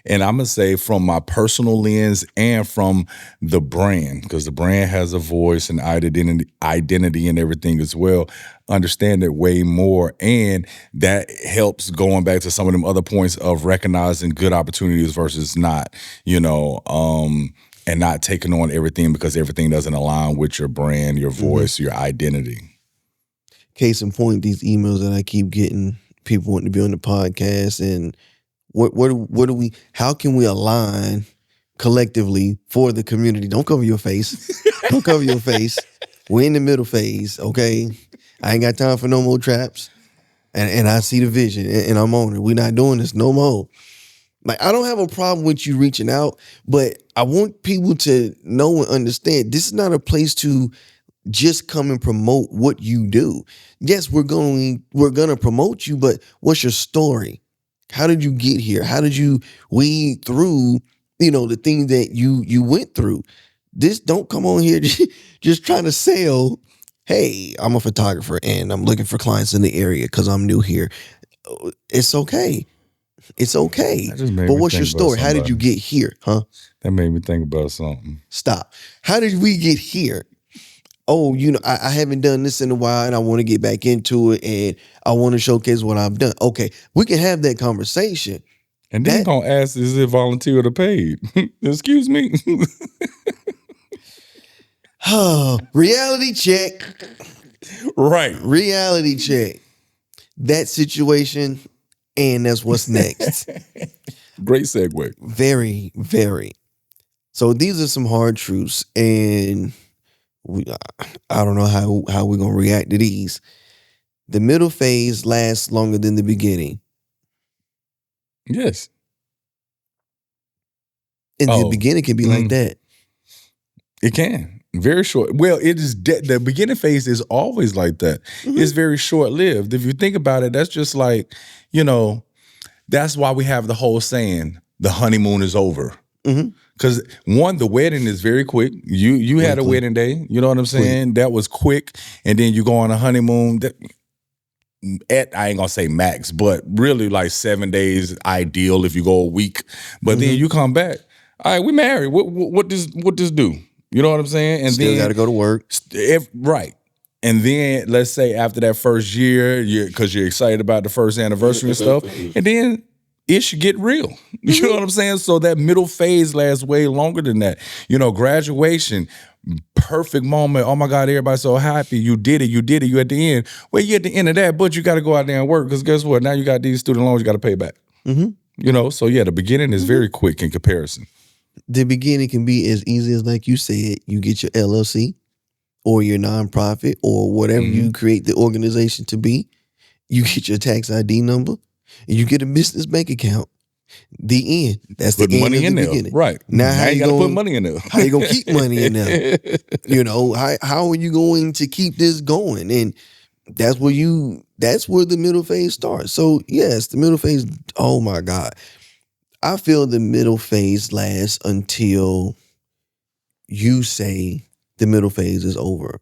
And I'm going to say from my personal lens and from the brand, because the brand has a voice and identity and everything as well, understand it way more. And that helps going back to some of them other points of recognizing good opportunities versus not, and not taking on everything because everything doesn't align with your brand, your voice, your identity. Case in point, these emails that I keep getting, people wanting to be on the podcast, and how can we align collectively for the community? Don't cover your face. Don't cover your face. We're in the middle phase, okay? I ain't got time for no more traps. And I see the vision and I'm on it. We're not doing this no more. Like, I don't have a problem with you reaching out, but I want people to know and understand this is not a place to just come and promote what you do. Yes, we're gonna promote you, but what's your story? How did you get here? How did you weed through, the things that you went through? This don't come on here just trying to sell, hey, I'm a photographer and I'm looking for clients in the area because I'm new here. It's okay. It's okay. But what's your story? How did you get here? Huh? That made me think about something. Stop. How did we get here? Oh, I haven't done this in a while and I want to get back into it and I want to showcase what I've done. Okay, we can have that conversation. And then going to ask, is it volunteer or paid? Excuse me. Reality check. Right. Reality check. That situation, and that's what's next. Great segue. Very, very. So these are some hard truths, and I don't know how we're going to react to these. The middle phase lasts longer than the beginning. Yes. And the beginning can be like that. It can. Very short. Well, it is the beginning phase is always like that. It's very short-lived. If you think about it, that's just like, that's why we have the whole saying, the honeymoon is over. Because one, the wedding is very quick. You had a wedding day. You know what I'm saying? That was quick. And then you go on a honeymoon. I ain't gonna say max, but really like 7 days ideal if you go a week. But then you come back. All right, we married. What does do? You know what I'm saying? And still got to go to work. Right. And then let's say after that first year, because you're excited about the first anniversary and stuff, and then it should get real. You know what I'm saying? So that middle phase lasts way longer than that. Graduation, perfect moment. Oh my God, everybody's so happy. You did it. You at the end. Well, you're at the end of that, but you got to go out there and work because guess what? Now you got these student loans you got to pay back. So yeah, the beginning is very quick in comparison. the beginning can be as easy as, like you said, you get your LLC or your nonprofit or whatever you create the organization to be. You get your tax ID number and you get a business bank account. The end. That's Put the end money of the in there. beginning. Right. Now how you gotta gonna put money in there. How you gonna keep money in there? You know, how are you going to keep this going? And that's where the middle phase starts. So yes, the middle phase, oh my God. I feel the middle phase lasts until you say the middle phase is over.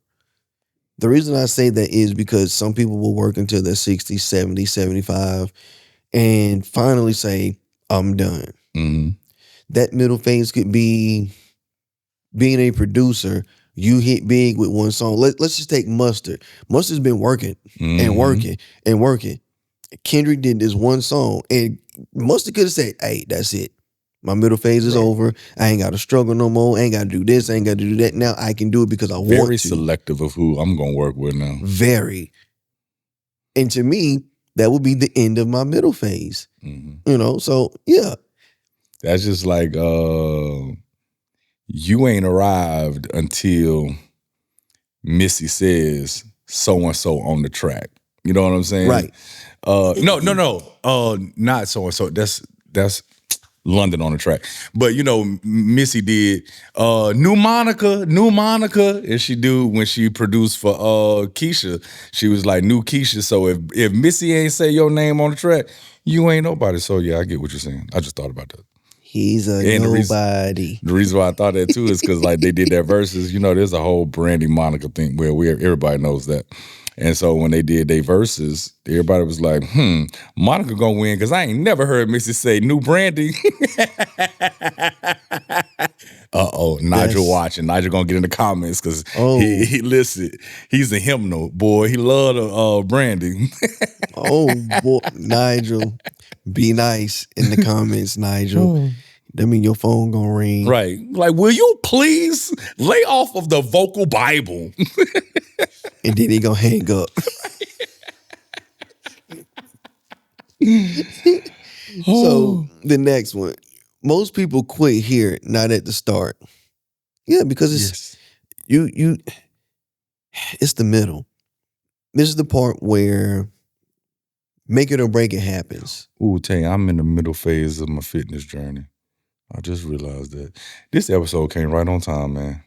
The reason I say that is because some people will work until they're 60, 70, 75 and finally say, I'm done. Mm-hmm. That middle phase could be being a producer. You hit big with one song. Let's just take Mustard. Mustard's been working and working and working. Kendrick did this one song and Mustard could have said, hey, that's it. My middle phase is over. I ain't got to struggle no more. I ain't got to do this. I ain't got to do that. Now I can do it because I want to. Very selective of who I'm going to work with now. Very. And to me, that would be the end of my middle phase. You know, so yeah. That's just like you ain't arrived until Missy says so-and-so on the track. You know what I'm saying? Right. No. Not so-and-so. That's London on the track. But, you know, Missy did New Monica. And she do when she produced for Keisha. She was like, New Keisha. So if Missy ain't say your name on the track, you ain't nobody. So, yeah, I get what you're saying. I just thought about that. He's a nobody. The reason why I thought that too is because like they did their verses. You know, there's a whole Brandy Monica thing where everybody knows that. And so when they did their verses, everybody was like, Monica gonna win because I ain't never heard Missy say New Brandy. Nigel watching. Nigel gonna get in the comments because he listen. He's a hymnal boy. He loved Brandy. Oh boy, Nigel, be nice in the comments, Nigel. That mean your phone gonna ring. Right. Like, will you please lay off of the vocal Bible? And then he gonna hang up. So the next one. Most people quit here, not at the start. Yeah, because it's it's the middle. This is the part where make it or break it happens. Ooh, Tae, I'm in the middle phase of my fitness journey. I just realized that. This episode came right on time, man.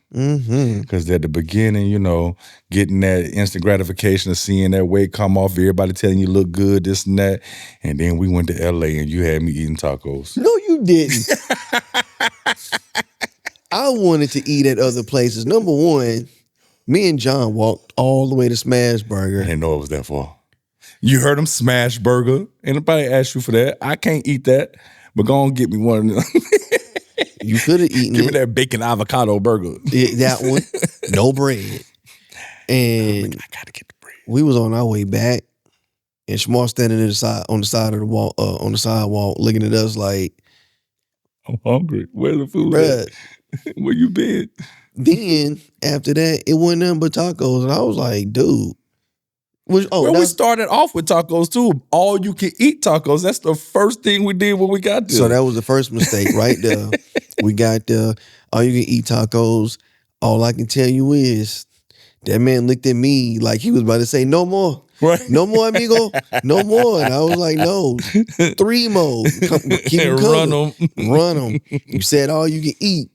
Because at the beginning, you know, getting that instant gratification of seeing that weight come off, everybody telling you look good, this and that. And then we went to LA and you had me eating tacos. No, you didn't. I wanted to eat at other places. Number one, me and John walked all the way to Smash Burger. I didn't know it was that far. You heard him, Smash Burger. Anybody asked you for that? I can't eat that. But go on, get me one of them. You could have eaten Give me that bacon avocado burger. That one, no bread. And I gotta get the bread. We was on our way back, and Shamar standing on the side of the wall, on the sidewalk, looking at us like, I'm hungry. Where's the food bruh. at? Where you been? Then after that, it wasn't nothing but tacos, and I was like, dude. We started off with tacos too. All you can eat tacos. That's the first thing we did when we got there. So that was the first mistake right there. We got there. All you can eat tacos. All I can tell you is that man looked at me like he was about to say, no more. Right. No more, amigo. No more. And I was like, no. 3 more. Keep them coming. Run them. You said all you can eat.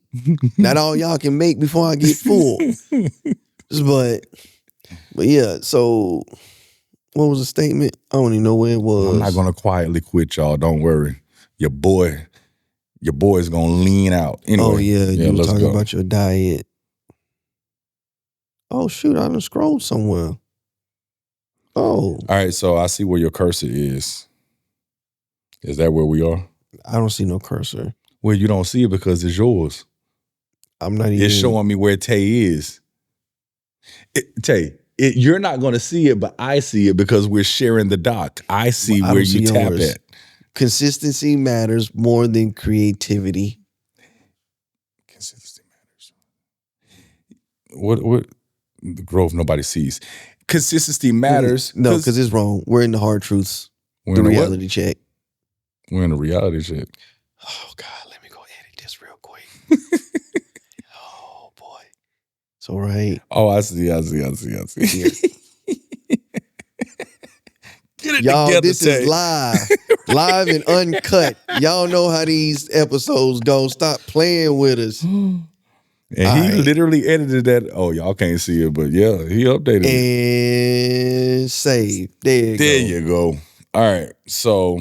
Not all y'all can make before I get full. But yeah, so what was the statement? I don't even know where it was. I'm not gonna quietly quit, y'all. Don't worry. Your boy's gonna lean out. Anyway, oh yeah, you were talking go. about your diet. Oh shoot, I done scrolled somewhere. Oh. All right, so I see where your cursor is. Is that where we are? I don't see no cursor. Well, you don't see it because it's yours. I'm not even. It's showing me where Tae is. Tae. You're not going to see it, but I see it because we're sharing the doc. I see where you tap at. Consistency matters more than creativity. Consistency matters. What the growth nobody sees. Consistency matters. No, because it's wrong. We're in the hard truths. The reality check. We're in the reality check. Oh God, let me go edit this real quick. Oh boy. So right. Oh, I see. Yeah. Get it Y'all, together, this is Tay. live and uncut. Y'all know how these episodes go. Stop playing with us. And he right. literally edited that. Oh, y'all can't see it, but yeah, he updated it. And save. There you go. All right. So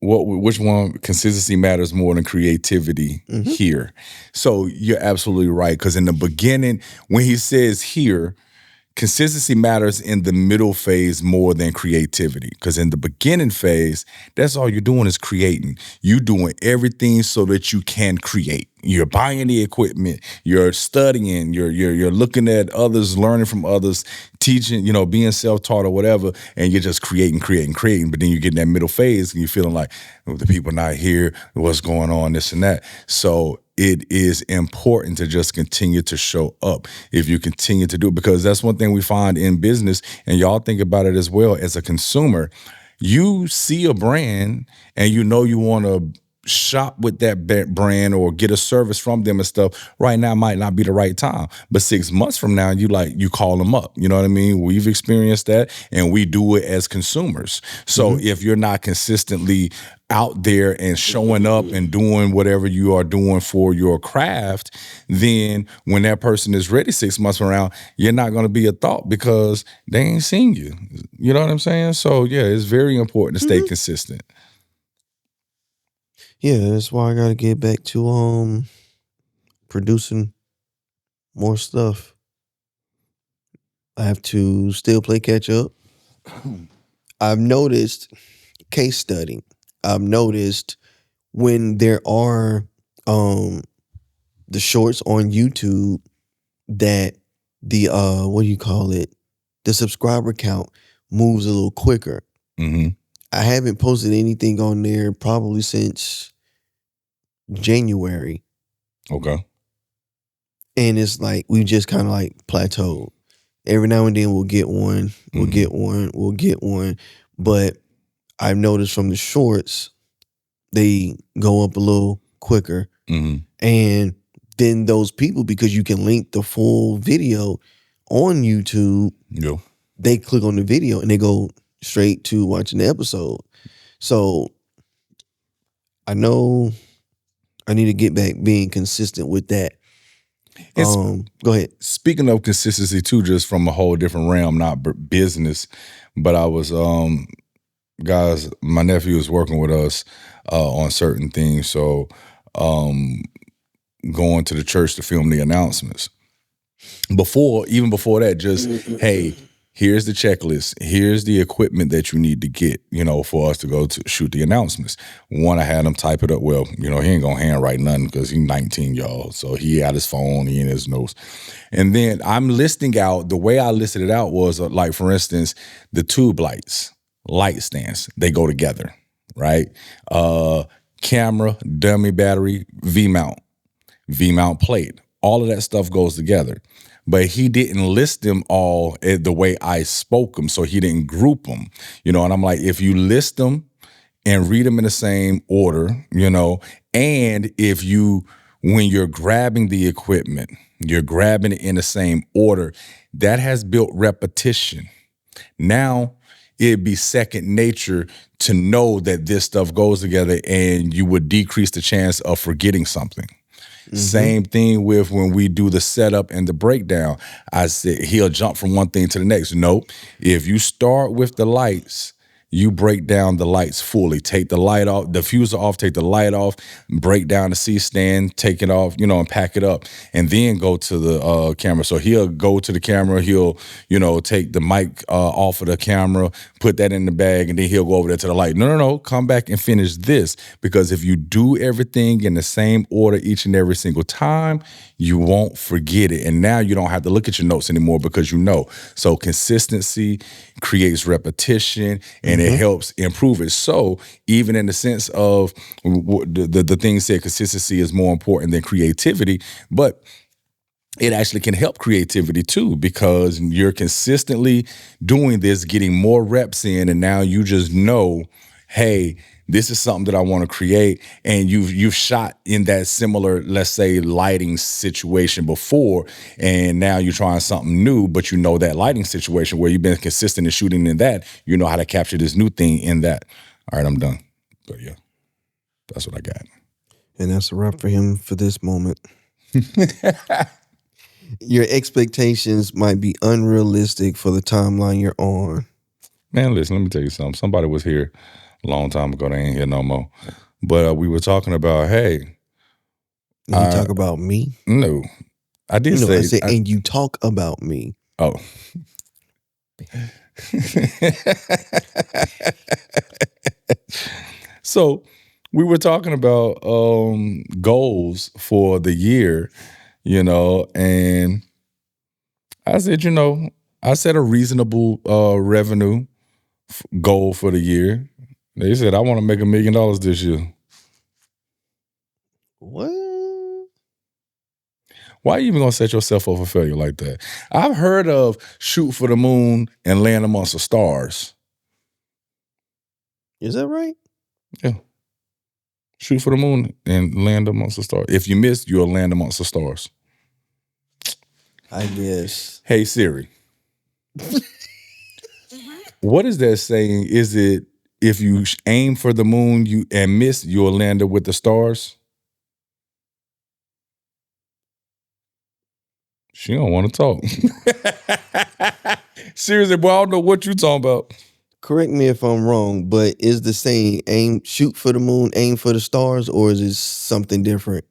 which one, consistency matters more than creativity here? So you're absolutely right. Because in the beginning, when he says here, consistency matters in the middle phase more than creativity. Because in the beginning phase, that's all you're doing is creating. You're doing everything so that you can create. You're buying the equipment, you're studying, you're looking at others, learning from others, teaching, being self-taught or whatever, and you're just creating. But then you get in that middle phase and you're feeling like, oh, the people not here, what's going on, this and that. So it is important to just continue to show up if you continue to do it, because that's one thing we find in business, and y'all think about it as well as a consumer. You see a brand and you want to shop with that brand or get a service from them and stuff. Right now might not be the right time, but 6 months from now, you call them up. You know what I mean? We've experienced that, and we do it as consumers. So if you're not consistently out there and showing up and doing whatever you are doing for your craft, then when that person is ready 6 months from now, you're not going to be a thought because they ain't seen you. You know what I'm saying? So yeah, it's very important to stay consistent. Yeah, that's why I gotta get back to producing more stuff. I have to still play catch up. I've noticed case study. I've noticed when there are the shorts on YouTube that the what do you call it? The subscriber count moves a little quicker. I haven't posted anything on there probably since January. Okay. And it's like we just kind of like plateaued. Every now and then we'll get one, we'll get one. But I've noticed from the shorts, they go up a little quicker. And then those people, because you can link the full video on YouTube, they click on the video and they go straight to watching the episode. So I know I need to get back being consistent with that. Go ahead. Speaking of consistency too, just from a whole different realm, not business, but I was, guys, my nephew was working with us on certain things. So going to the church to film the announcements. Even before that, just, hey, here's the checklist. Here's the equipment that you need to get, for us to go to shoot the announcements. I had him type it up. Well, he ain't gonna handwrite nothing because he's 19, y'all. So he had his phone, he in his notes. And then I'm listing out, the way I listed it out was like, for instance, the tube light stands, they go together, right? Camera, dummy battery, V-mount plate. All of that stuff goes together. But he didn't list them all the way I spoke them, so he didn't group them, and I'm like, if you list them and read them in the same order, and when you're grabbing the equipment, you're grabbing it in the same order, that has built repetition. Now, it'd be second nature to know that this stuff goes together, and you would decrease the chance of forgetting something. Same thing with when we do the setup and the breakdown. I said he'll jump from one thing to the next. Nope. If you start with the lights, you break down the lights fully. Take the light off, diffuser off, take the light off, break down the C-stand, take it off, and pack it up, and then go to the camera. So he'll go to the camera, he'll, take the mic off of the camera, put that in the bag, and then he'll go over there to the light. No, come back and finish this, because if you do everything in the same order each and every single time, you won't forget it. And now you don't have to look at your notes anymore because you know. So consistency creates repetition, and it helps improve it. So even in the sense of the thing said, consistency is more important than creativity, but it actually can help creativity too, because you're consistently doing this, getting more reps in, and now you just know, hey, this is something that I want to create, and you've shot in that similar, let's say, lighting situation before, and now you're trying something new, but you know that lighting situation where you've been consistent in shooting in that, you know how to capture this new thing in that. All right, I'm done. But yeah, that's what I got. And that's a wrap for him for this moment. Your expectations might be unrealistic for the timeline you're on. Man, listen, let me tell you something. Somebody was here a long time ago. They ain't here no more. But we were talking about, hey. And you talk about me? No. I did say. I said, and you talk about me. Oh. So we were talking about goals for the year, and I said, I set a reasonable revenue goal for the year. They said, I want to make $1 million this year. What? Why are you even going to set yourself up for failure like that? I've heard of shoot for the moon and land amongst the stars. Is that right? Yeah. Shoot for the moon and land amongst the stars. If you miss, you'll land amongst the stars. I guess. Hey, Siri. What is that saying? Is it if you aim for the moon and miss, you'll land it with the stars? She don't want to talk. Seriously, boy, I don't know what you talking about. Correct me if I'm wrong, but is the saying shoot for the moon, aim for the stars, or is it something different?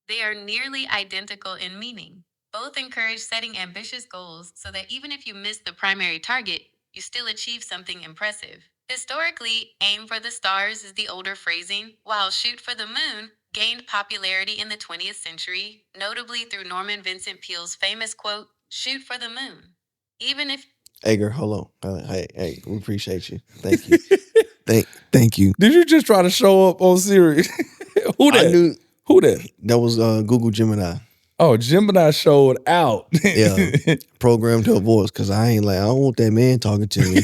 They are nearly identical in meaning. Both encourage setting ambitious goals so that even if you miss the primary target, you still achieve something impressive. Historically, aim for the stars is the older phrasing, while shoot for the moon gained popularity in the 20th century, notably through Norman Vincent Peale's famous quote, "Shoot for the moon." Even if... Edgar, hold on. Hey, we appreciate you. Thank you. Thank you. Did you just try to show up on Siri? Who that? Who that? That was Google Gemini. Oh, Gemini showed out. Yeah, programmed her voice because I don't want that man talking to me.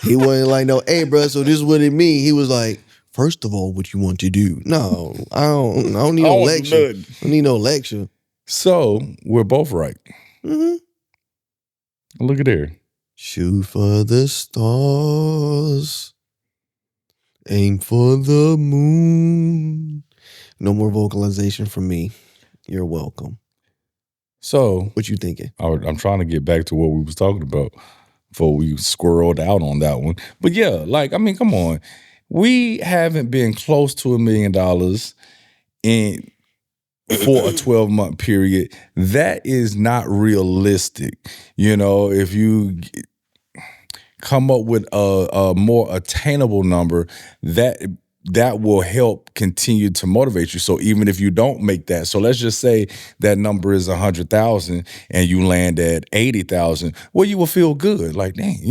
He wasn't like, no, hey, bro, so this is what it mean. He was like, first of all, what you want to do. No, I don't need no lecture. I don't need no lecture. So, we're both right. Mm-hmm. Look at there. Shoot for the stars. Aim for the moon. No more vocalization from me. You're welcome. So, what you thinking? I'm trying to get back to what we was talking about before we squirreled out on that one. But yeah, come on. We haven't been close to $1 million for a 12-month period. That is not realistic. If you come up with a more attainable number, that will help continue to motivate you. So even if you don't make that, so let's just say that number is 100,000 and you land at 80,000, well, you will feel good. Like, dang,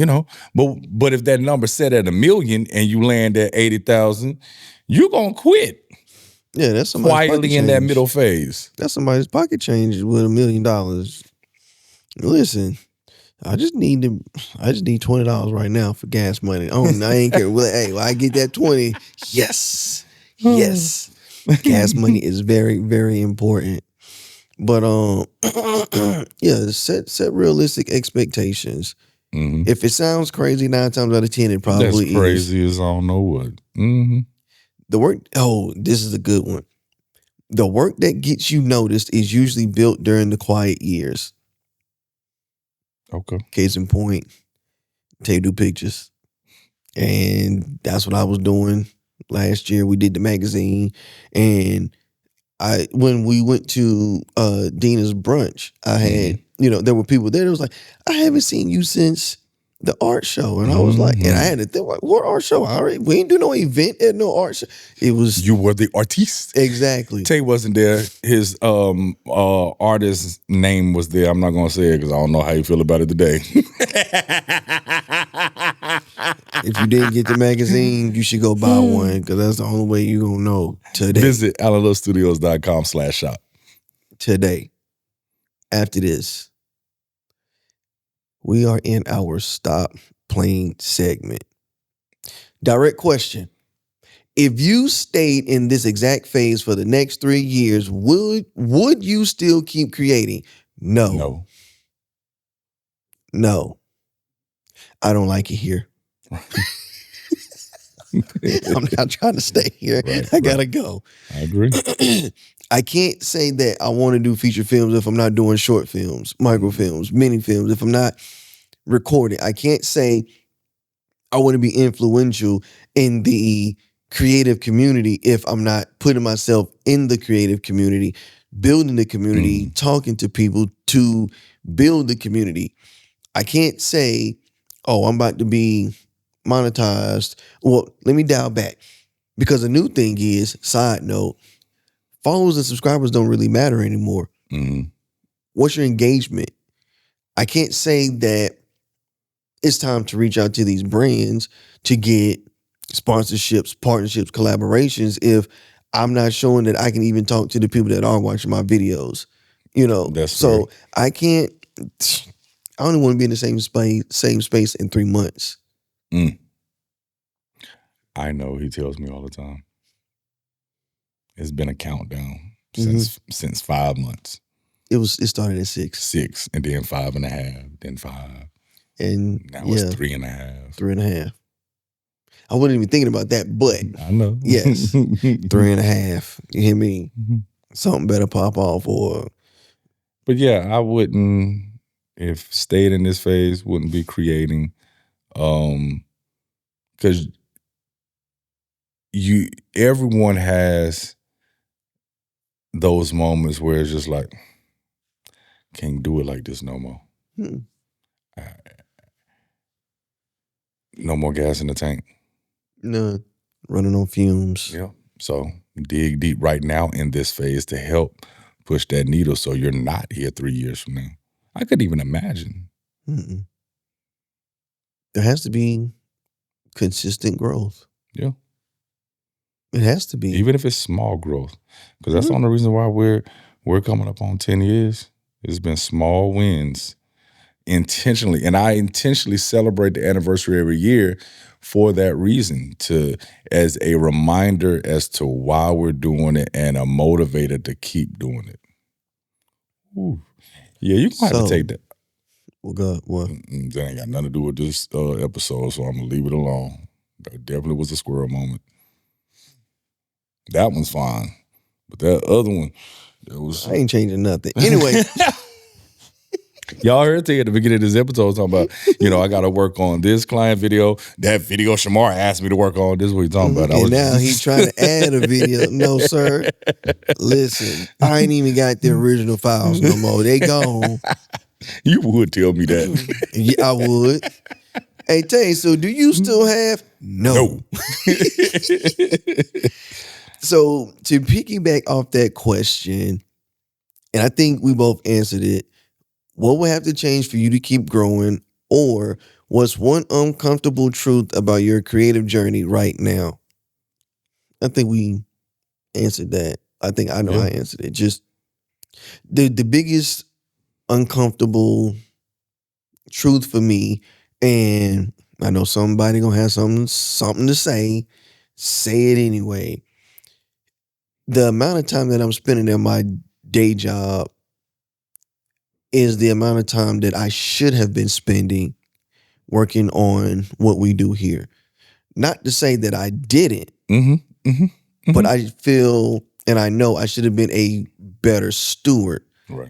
But if that number set at $1 million and you land at 80,000, you're gonna quit. Yeah, that's somebody's quietly in that middle phase. That's somebody's pocket change with $1 million. Listen. I just need $20 right now for gas money. I ain't care. Well, hey, I get that 20. Yes. Gas money is very, very important. But yeah, set realistic expectations. Mm-hmm. If it sounds crazy, 9 times out of 10, it probably is. That's crazy as I don't know what. Mm-hmm. The work. Oh, this is a good one. The work that gets you noticed is usually built during the quiet years. Okay. Case in point, Tae do pictures. And that's what I was doing last year. We did the magazine. And when we went to Dina's brunch, I had, there were people there that was like, I haven't seen you since the art show. And I was like, and I had to think, like, what art show? We ain't do no event at no art show. It was... You were the artiste. Exactly. Tay wasn't there. His artist's name was there. I'm not going to say it because I don't know how you feel about it today. If you didn't get the magazine, you should go buy one because that's the only way you're going to know today. Visit AlanLoveStudios.com/shop. Today. After this, we are in our stop plain segment. Direct question. If you stayed in this exact phase for the next 3 years, would you still keep creating? No. I don't like it here. I'm not trying to stay here. I gotta go. I agree. I can't say that I want to do feature films if I'm not doing short films, microfilms, mini films, if I'm not recording. I can't say I want to be influential in the creative community if I'm not putting myself in the creative community, building the community, talking to people to build the community. I can't say, oh, I'm about to be monetized. Well, let me dial back. Because the new thing is, side note, followers and subscribers don't really matter anymore. What's your engagement? I can't say that it's time to reach out to these brands to get sponsorships, partnerships, collaborations if I'm not showing that I can even talk to the people that are watching my videos. You know, That's so I can't. I only want to be in the same space in 3 months. I know he tells me all the time. It's been a countdown since 5 months. It started at 6. 6, and then 5.5, then 5. And now it's 3.5. 3.5. I wasn't even thinking about that, but I know. Yes. 3.5. You hear me? Something better pop off or. But yeah, I wouldn't, if stayed in this phase, wouldn't be creating. Because everyone has those moments where it's just like, can't do it like this no more. No more gas in the tank. None. Running on fumes. Yeah. So dig deep right now in this phase to help push that needle so you're not here 3 years from now. I couldn't even imagine. There has to be consistent growth. Yeah. It has to be. Even if it's small growth. Because that's the only reason why we're coming up on 10 years. It's been small wins intentionally. And I intentionally celebrate the anniversary every year for that reason, as a reminder as to why we're doing it and a motivator to keep doing it. Ooh. Yeah, you're going to have to take that. Well, God, what? That ain't got nothing to do with this episode, so I'm going to leave it alone. That definitely was a squirrel moment. That one's fine. But that other one, I ain't changing nothing. Anyway. Y'all heard Tae at the beginning of this episode talking about, I got to work on this client video. That video Shamar asked me to work on. This is what he's talking about. And now he's trying to add a video. No, sir. Listen, I ain't even got the original files no more. They gone. You would tell me that. Yeah, I would. Hey, Tae, so do you still have? No. So to piggyback off that question, and I think we both answered it, what would have to change for you to keep growing? Or what's one uncomfortable truth about your creative journey right now? I think we answered that. I think I know I answered it. Just the biggest uncomfortable truth for me, and I know somebody gonna have something to say it anyway. The amount of time that I'm spending in my day job is the amount of time that I should have been spending working on what we do here. Not to say that I didn't, but I feel and I know I should have been a better steward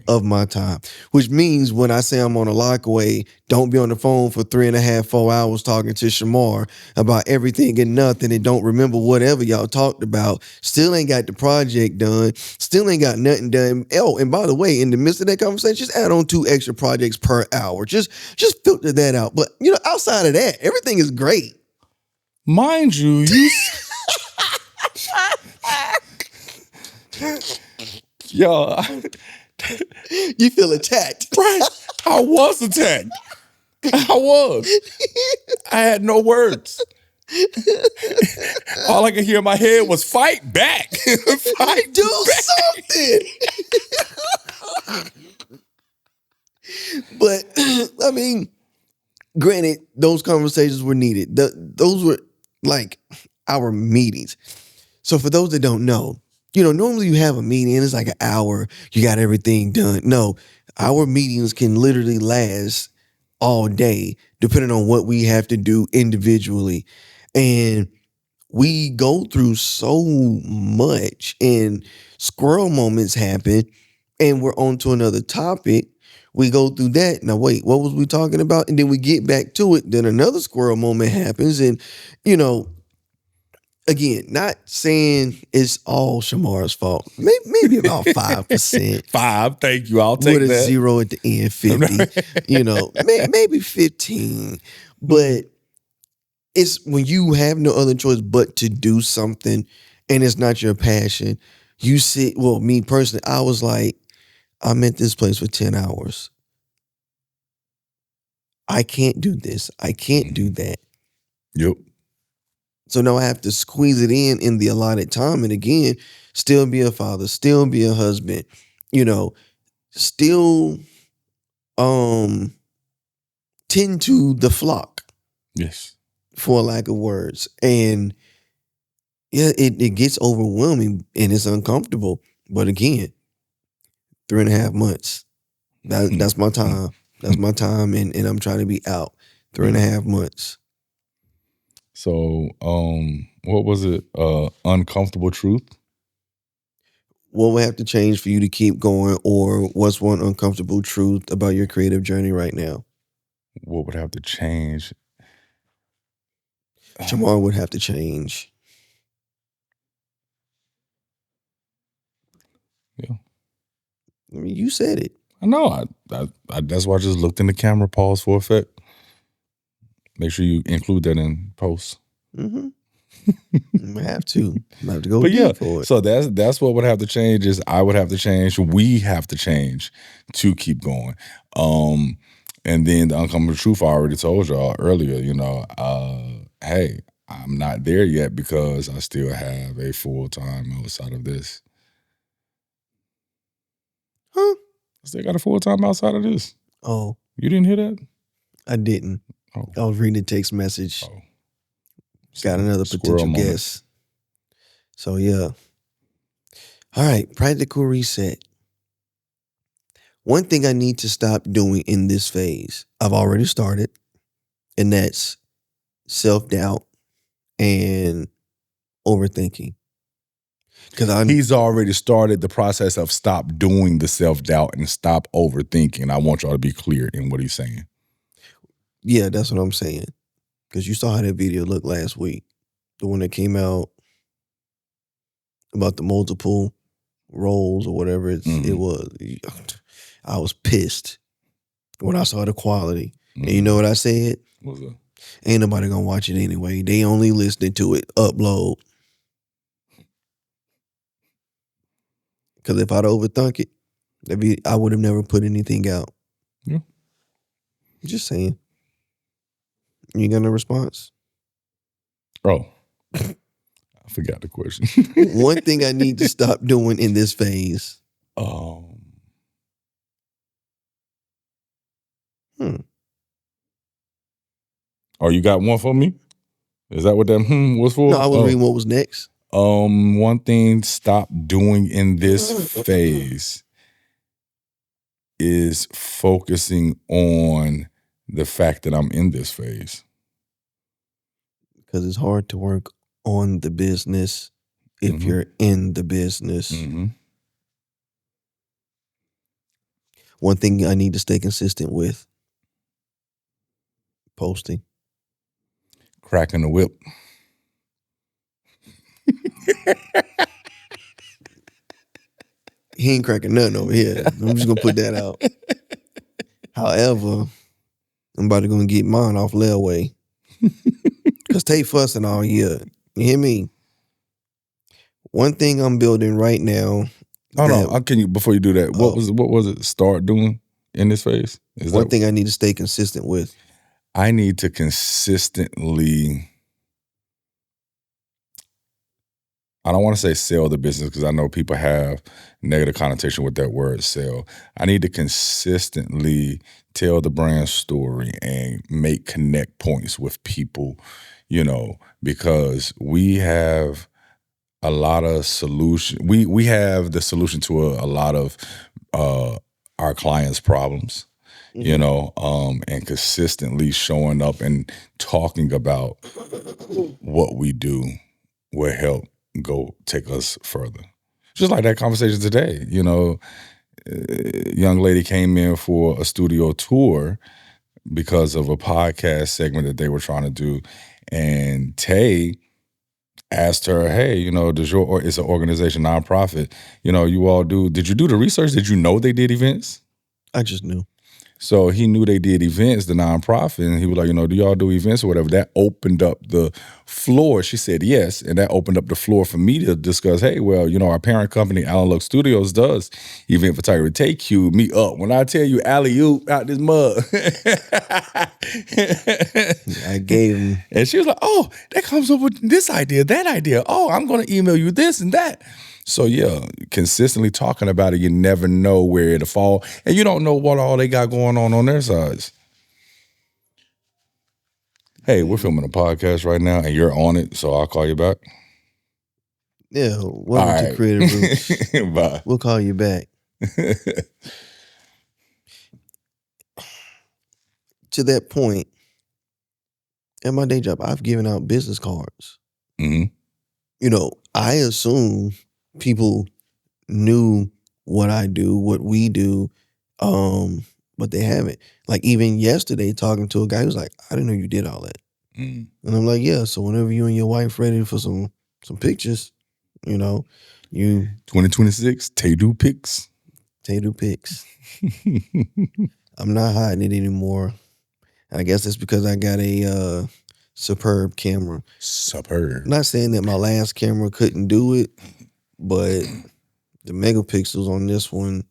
of my time. Which means when I say I'm on a lockaway, don't be on the phone for 3.5, 4 hours talking to Shamar about everything and nothing and don't remember whatever y'all talked about. Still ain't got the project done. Still ain't got nothing done. Oh, and by the way, in the midst of that conversation, just add on 2 extra projects per hour. Just filter that out. But, outside of that, everything is great. Mind you, Yo, you feel attacked. Right. I was attacked. I had no words. All I could hear in my head was fight back. Do something. But, I mean, granted, those conversations were needed. Those were like our meetings. So for those that don't know, normally you have a meeting and it's like an hour, you got everything done. No, our meetings can literally last all day, depending on what we have to do individually. And we go through so much, and squirrel moments happen, and we're on to another topic. We go through that. Now, wait, what was we talking about? And then we get back to it. Then another squirrel moment happens. And, again, not saying it's all Shamar's fault. Maybe about 5%. 5, thank you. I'll take with a that. 0 at the end, 50. Maybe 15. But it's when you have no other choice but to do something and it's not your passion. You sit, well, me personally, I was like, I'm at this place for 10 hours. I can't do this. I can't do that. Yep. So now I have to squeeze it in the allotted time. And again, still be a father, still be a husband, still tend to the flock. Yes. For lack of words. And yeah, it gets overwhelming and it's uncomfortable. But again, 3.5 months. That's my time. That's my time, and I'm trying to be out. 3.5 months. So, what was it? Uncomfortable truth? What would have to change for you to keep going, or what's one uncomfortable truth about your creative journey right now? What would have to change? Shamar would have to change. Yeah. I mean, you said it. I know. I that's why I just looked in the camera, pause for effect. Make sure you include that in post. Mm-hmm. I have to. I have to go But yeah, for it. so that's what would have to change is I would have to change. We have to change to keep going. And then the uncomfortable truth I already told y'all earlier, hey, I'm not there yet because I still have a full-time outside of this. Huh? I still got a full-time outside of this. Oh. You didn't hear that? I didn't. Oh. I was reading the text message. Oh. Got another potential guess. So yeah. All right, practical reset. One thing I need to stop doing in this phase, I've already started, and that's self-doubt and overthinking. Because he's already started the process of stop doing the self-doubt and stop overthinking. I want y'all to be clear in what he's saying. Yeah, that's what I'm saying. Because you saw how that video looked last week. The one that came out about the multiple roles or whatever it was. I was pissed when I saw the quality. And you know what I said? What's that? Ain't nobody gonna watch it anyway. They only listening to it upload. Because if I'd overthunk it, I would have never put anything out. Yeah. Just saying. You got no response? Oh. I forgot the question. One thing I need to stop doing in this phase. Oh, you got one for me? Is that what that was for? No, I was reading what was next. One thing stop doing in this phase is focusing on the fact that I'm in this phase. Because it's hard to work on the business if you're in the business. One thing I need to stay consistent with. Posting. Cracking the whip. He ain't cracking nothing over here. I'm just going to put that out. However, I'm about to go and get mine off layaway. Because Tae fussing all year. You hear me? One thing I'm building right now. Oh no, can you before you do that? What was it? Start doing in this phase? Is one thing I need to stay consistent with. I need to consistently I don't want to say sell the business because I know people have negative connotation with that word sell. I need to consistently tell the brand story and make connect points with people, because we have a lot of solution. We have the solution to a lot of our clients' problems, and consistently showing up and talking about what we do will help go take us further. Just like that conversation today, young lady came in for a studio tour because of a podcast segment that they were trying to do, and Tae asked her, "Hey, it's an organization, nonprofit. You all do? Did you do the research? Did you know they did events?" I just knew. So he knew they did events, the nonprofit, and he was like, do y'all do events or whatever? That opened up the floor. She said yes, and that opened up the floor for me to discuss, hey, well, our parent company, Allen Lux Studios, does event photography. Tay queued me up. When I tell you alley-oop out this mug. I gave him. And she was like, oh, that comes up with this idea, that idea. Oh, I'm going to email you this and that. So yeah, consistently talking about it, you never know where it'll fall, and you don't know what all they got going on their sides. Hey, we're filming a podcast right now, and you're on it, so I'll call you back. Yeah, welcome to Creative Roots. Bye. We'll call you back. To that point, at my day job, I've given out business cards. Mm-hmm. I assume people knew what I do, what we do, but they haven't. Like even yesterday, talking to a guy who's like, I didn't know you did all that. And I'm like, yeah, so whenever you and your wife ready for some pictures, you 2026, Tay do pics. Tay do pics. I'm not hiding it anymore. I guess it's because I got a superb camera. Superb. Not saying that my last camera couldn't do it, but the megapixels on this one,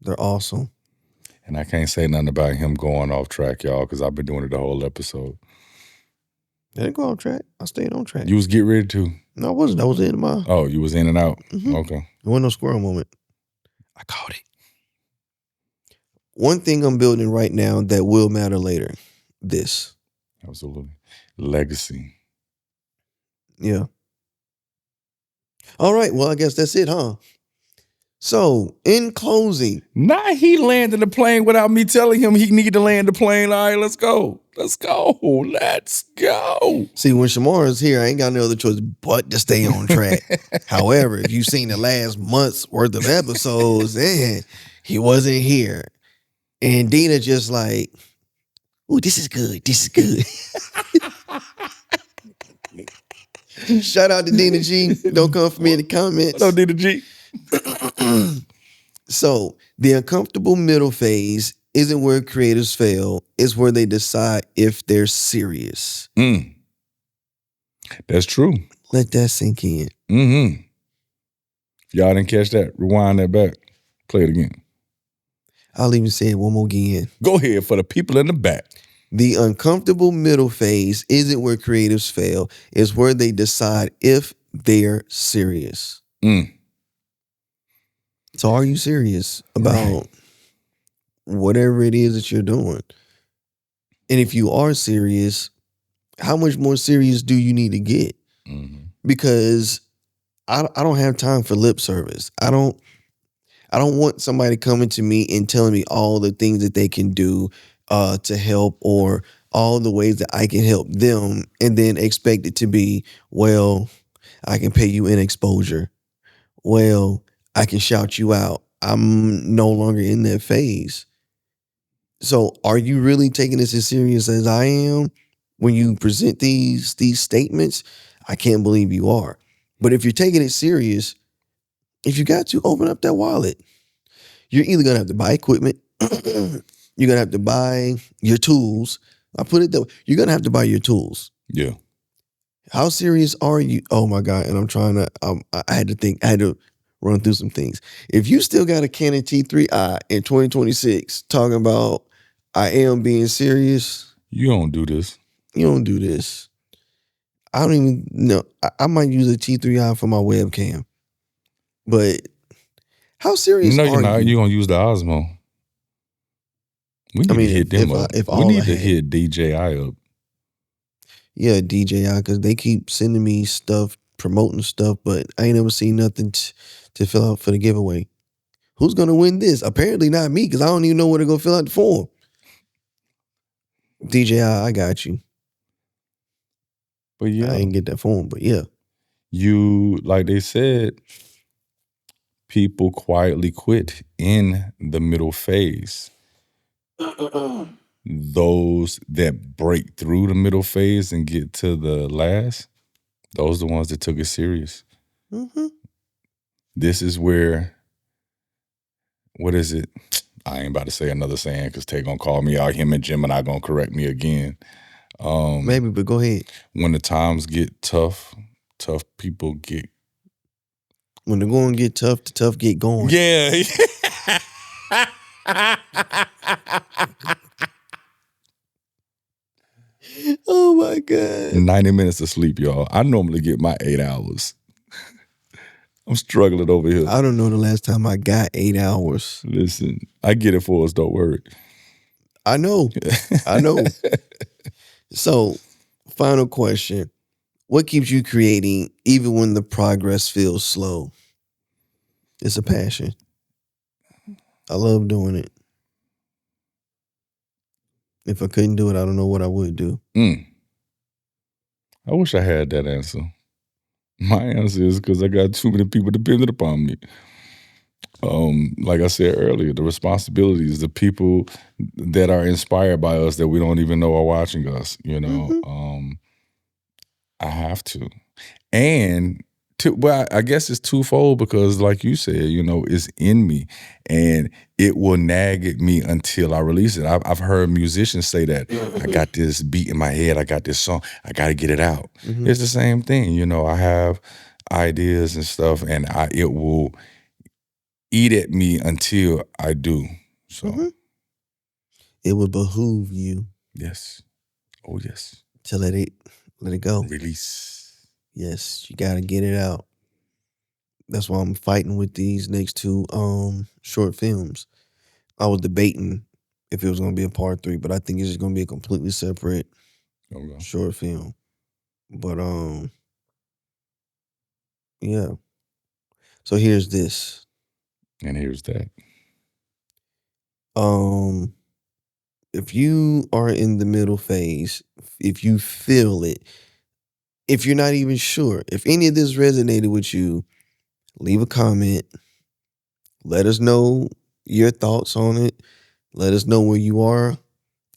they're awesome. And I can't say nothing about him going off track, y'all, because I've been doing it the whole episode. I didn't go off track. I stayed on track. You was get ready to? No, I wasn't. I was in my... Oh, you was in and out? Mm-hmm. Okay. There wasn't no squirrel moment. I caught it. One thing I'm building right now that will matter later. This. Absolutely. Legacy. Yeah. All right. Well, I guess that's it, huh? So, in closing. Now he landed the plane without me telling him he needed to land the plane. All right, let's go. Let's go. Let's go. See, when Shamar is here, I ain't got no other choice but to stay on track. However, if you've seen the last month's worth of episodes, he wasn't here. And Dina just like, ooh, this is good. This is good. Shout out to Dina G. Don't come for me in the comments. What up, Dina G? So, the uncomfortable middle phase isn't where creators fail. It's where they decide if they're serious. That's true. Let that sink in. Mm-hmm. If y'all didn't catch that, rewind that back. Play it again. I'll even say it one more again. Go ahead for the people in the back. The uncomfortable middle phase isn't where creatives fail. It's where they decide if they're serious. So are you serious about whatever it is that you're doing? And if you are serious, how much more serious do you need to get? Because I don't have time for lip service. I don't want somebody coming to me and telling me all the things that they can do to help, or all the ways that I can help them, and then expect it to be, well, I can pay you in exposure. Well, I can shout you out. I'm no longer in that phase. So are you really taking this as serious as I am when you present these statements? I can't believe you are. But if you're taking it serious, if you got to, open up that wallet. You're either going to have to buy equipment. You're going to have to buy your tools. I put it that way. You're going to have to buy your tools. Yeah. How serious are you? Oh my God. And I'm trying to, I had to run through some things. If you still got a Canon T3i in 2026 talking about I am being serious. You don't do this. You don't do this. I don't even know. I might use a T3i for my webcam. But how serious No, you're are not. you? You're going to use the Osmo. We need to hit them up. We need to hit DJI up. Yeah, DJI, because they keep sending me stuff, promoting stuff, but I ain't never seen nothing to fill out for the giveaway. Who's going to win this? Apparently not me, because I don't even know where to go fill out the form. DJI, I got you. But yeah. I ain't get that form, but yeah. You, like they said, people quietly quit in the middle phase. Those that break through the middle phase and get to the last, those are the ones that took it serious. Mm-hmm. This is where, what is it? I ain't about to say another saying because Tay gonna call me out. Him and Gemini gonna correct me again. Maybe, but go ahead. When the times get tough people get. When the going get tough, the tough get going. Yeah. Oh my God. 90 minutes of sleep, y'all. I normally get my 8 hours. I'm struggling over here. I don't know the last time I got 8 hours. Listen, I get it for us, don't worry. I know. So, final question. What keeps you creating even when the progress feels slow? It's a passion. I love doing it. If I couldn't do it, I don't know what I would do. I wish I had that answer. My answer is because I got too many people dependent upon me. Like I said earlier, the responsibilities, the people that are inspired by us that we don't even know are watching us, you know. I have to. And well, I guess it's twofold because like you said, you know, it's in me and it will nag at me until I release it. I've heard musicians say that, I got this beat in my head, I got this song, I got to get it out. It's the same thing, you know, I have ideas and stuff and it will eat at me until I do. So it would behoove you. Yes. Oh yes. To let it go. Release. Yes, you gotta get it out. That's why I'm fighting with these next two short films. I was debating if it was gonna be a part 3, but I think it's just gonna be a completely separate short film. But yeah. So here's this. And here's that. If you are in the middle phase, if you feel it, if you're not even sure, if any of this resonated with you, leave a comment. Let us know your thoughts on it. Let us know where you are,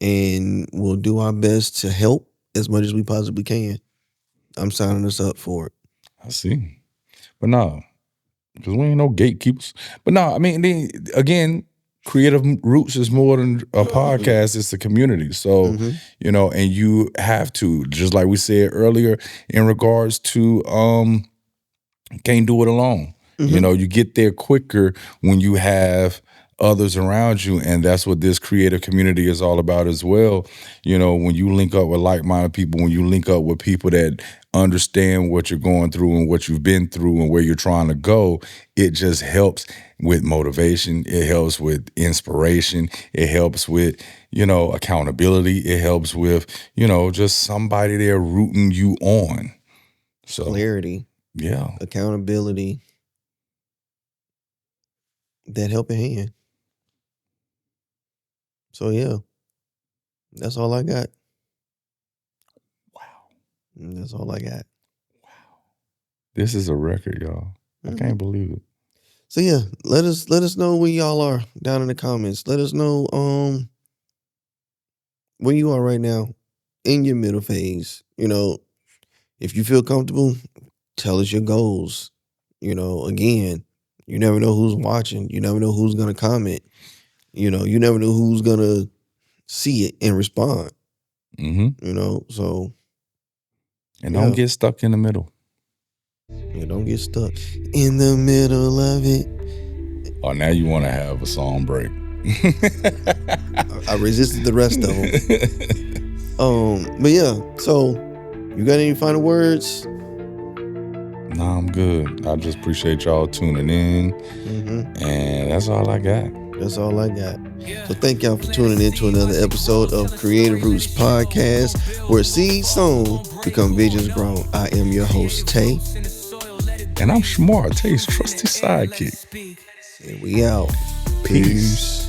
and we'll do our best to help as much as we possibly can. I'm signing us up for it. I see. But no, because we ain't no gatekeepers. But no, I mean, again, Creative Roots is more than a podcast. It's a community. So, you know, and you have to, just like we said earlier, in regards to can't do it alone. You know, you get there quicker when you have others around you, and that's what this creative community is all about as well. You know, when you link up with like-minded people, when you link up with people that understand what you're going through and what you've been through and where you're trying to go, it just helps with motivation. It helps with inspiration. It helps with, you know, accountability. It helps with, you know, just somebody there rooting you on. So clarity. Yeah. Accountability. That helping hand. So yeah, that's all I got. Wow. That's all I got. Wow. This is a record, y'all. I can't believe it. So yeah, let us know where y'all are down in the comments. Let us know where you are right now in your middle phase. You know, if you feel comfortable, tell us your goals. You know, again, you never know who's watching. You never know who's gonna comment. You know, you never know who's gonna see it and respond. You know, so and don't get stuck in the middle. Yeah, don't get stuck in the middle of it. Oh, now you want to have a song break. I resisted the rest of them. But yeah, so You got any final words? Nah, I'm good. I just appreciate y'all tuning in. And that's all I got. That's all I got. So thank y'all for tuning in to another episode of Creative Roots Podcast, where seeds sown become visions grown. I am your host, Tae. And I'm Shamar, Tae's trusty sidekick. And we out. Peace.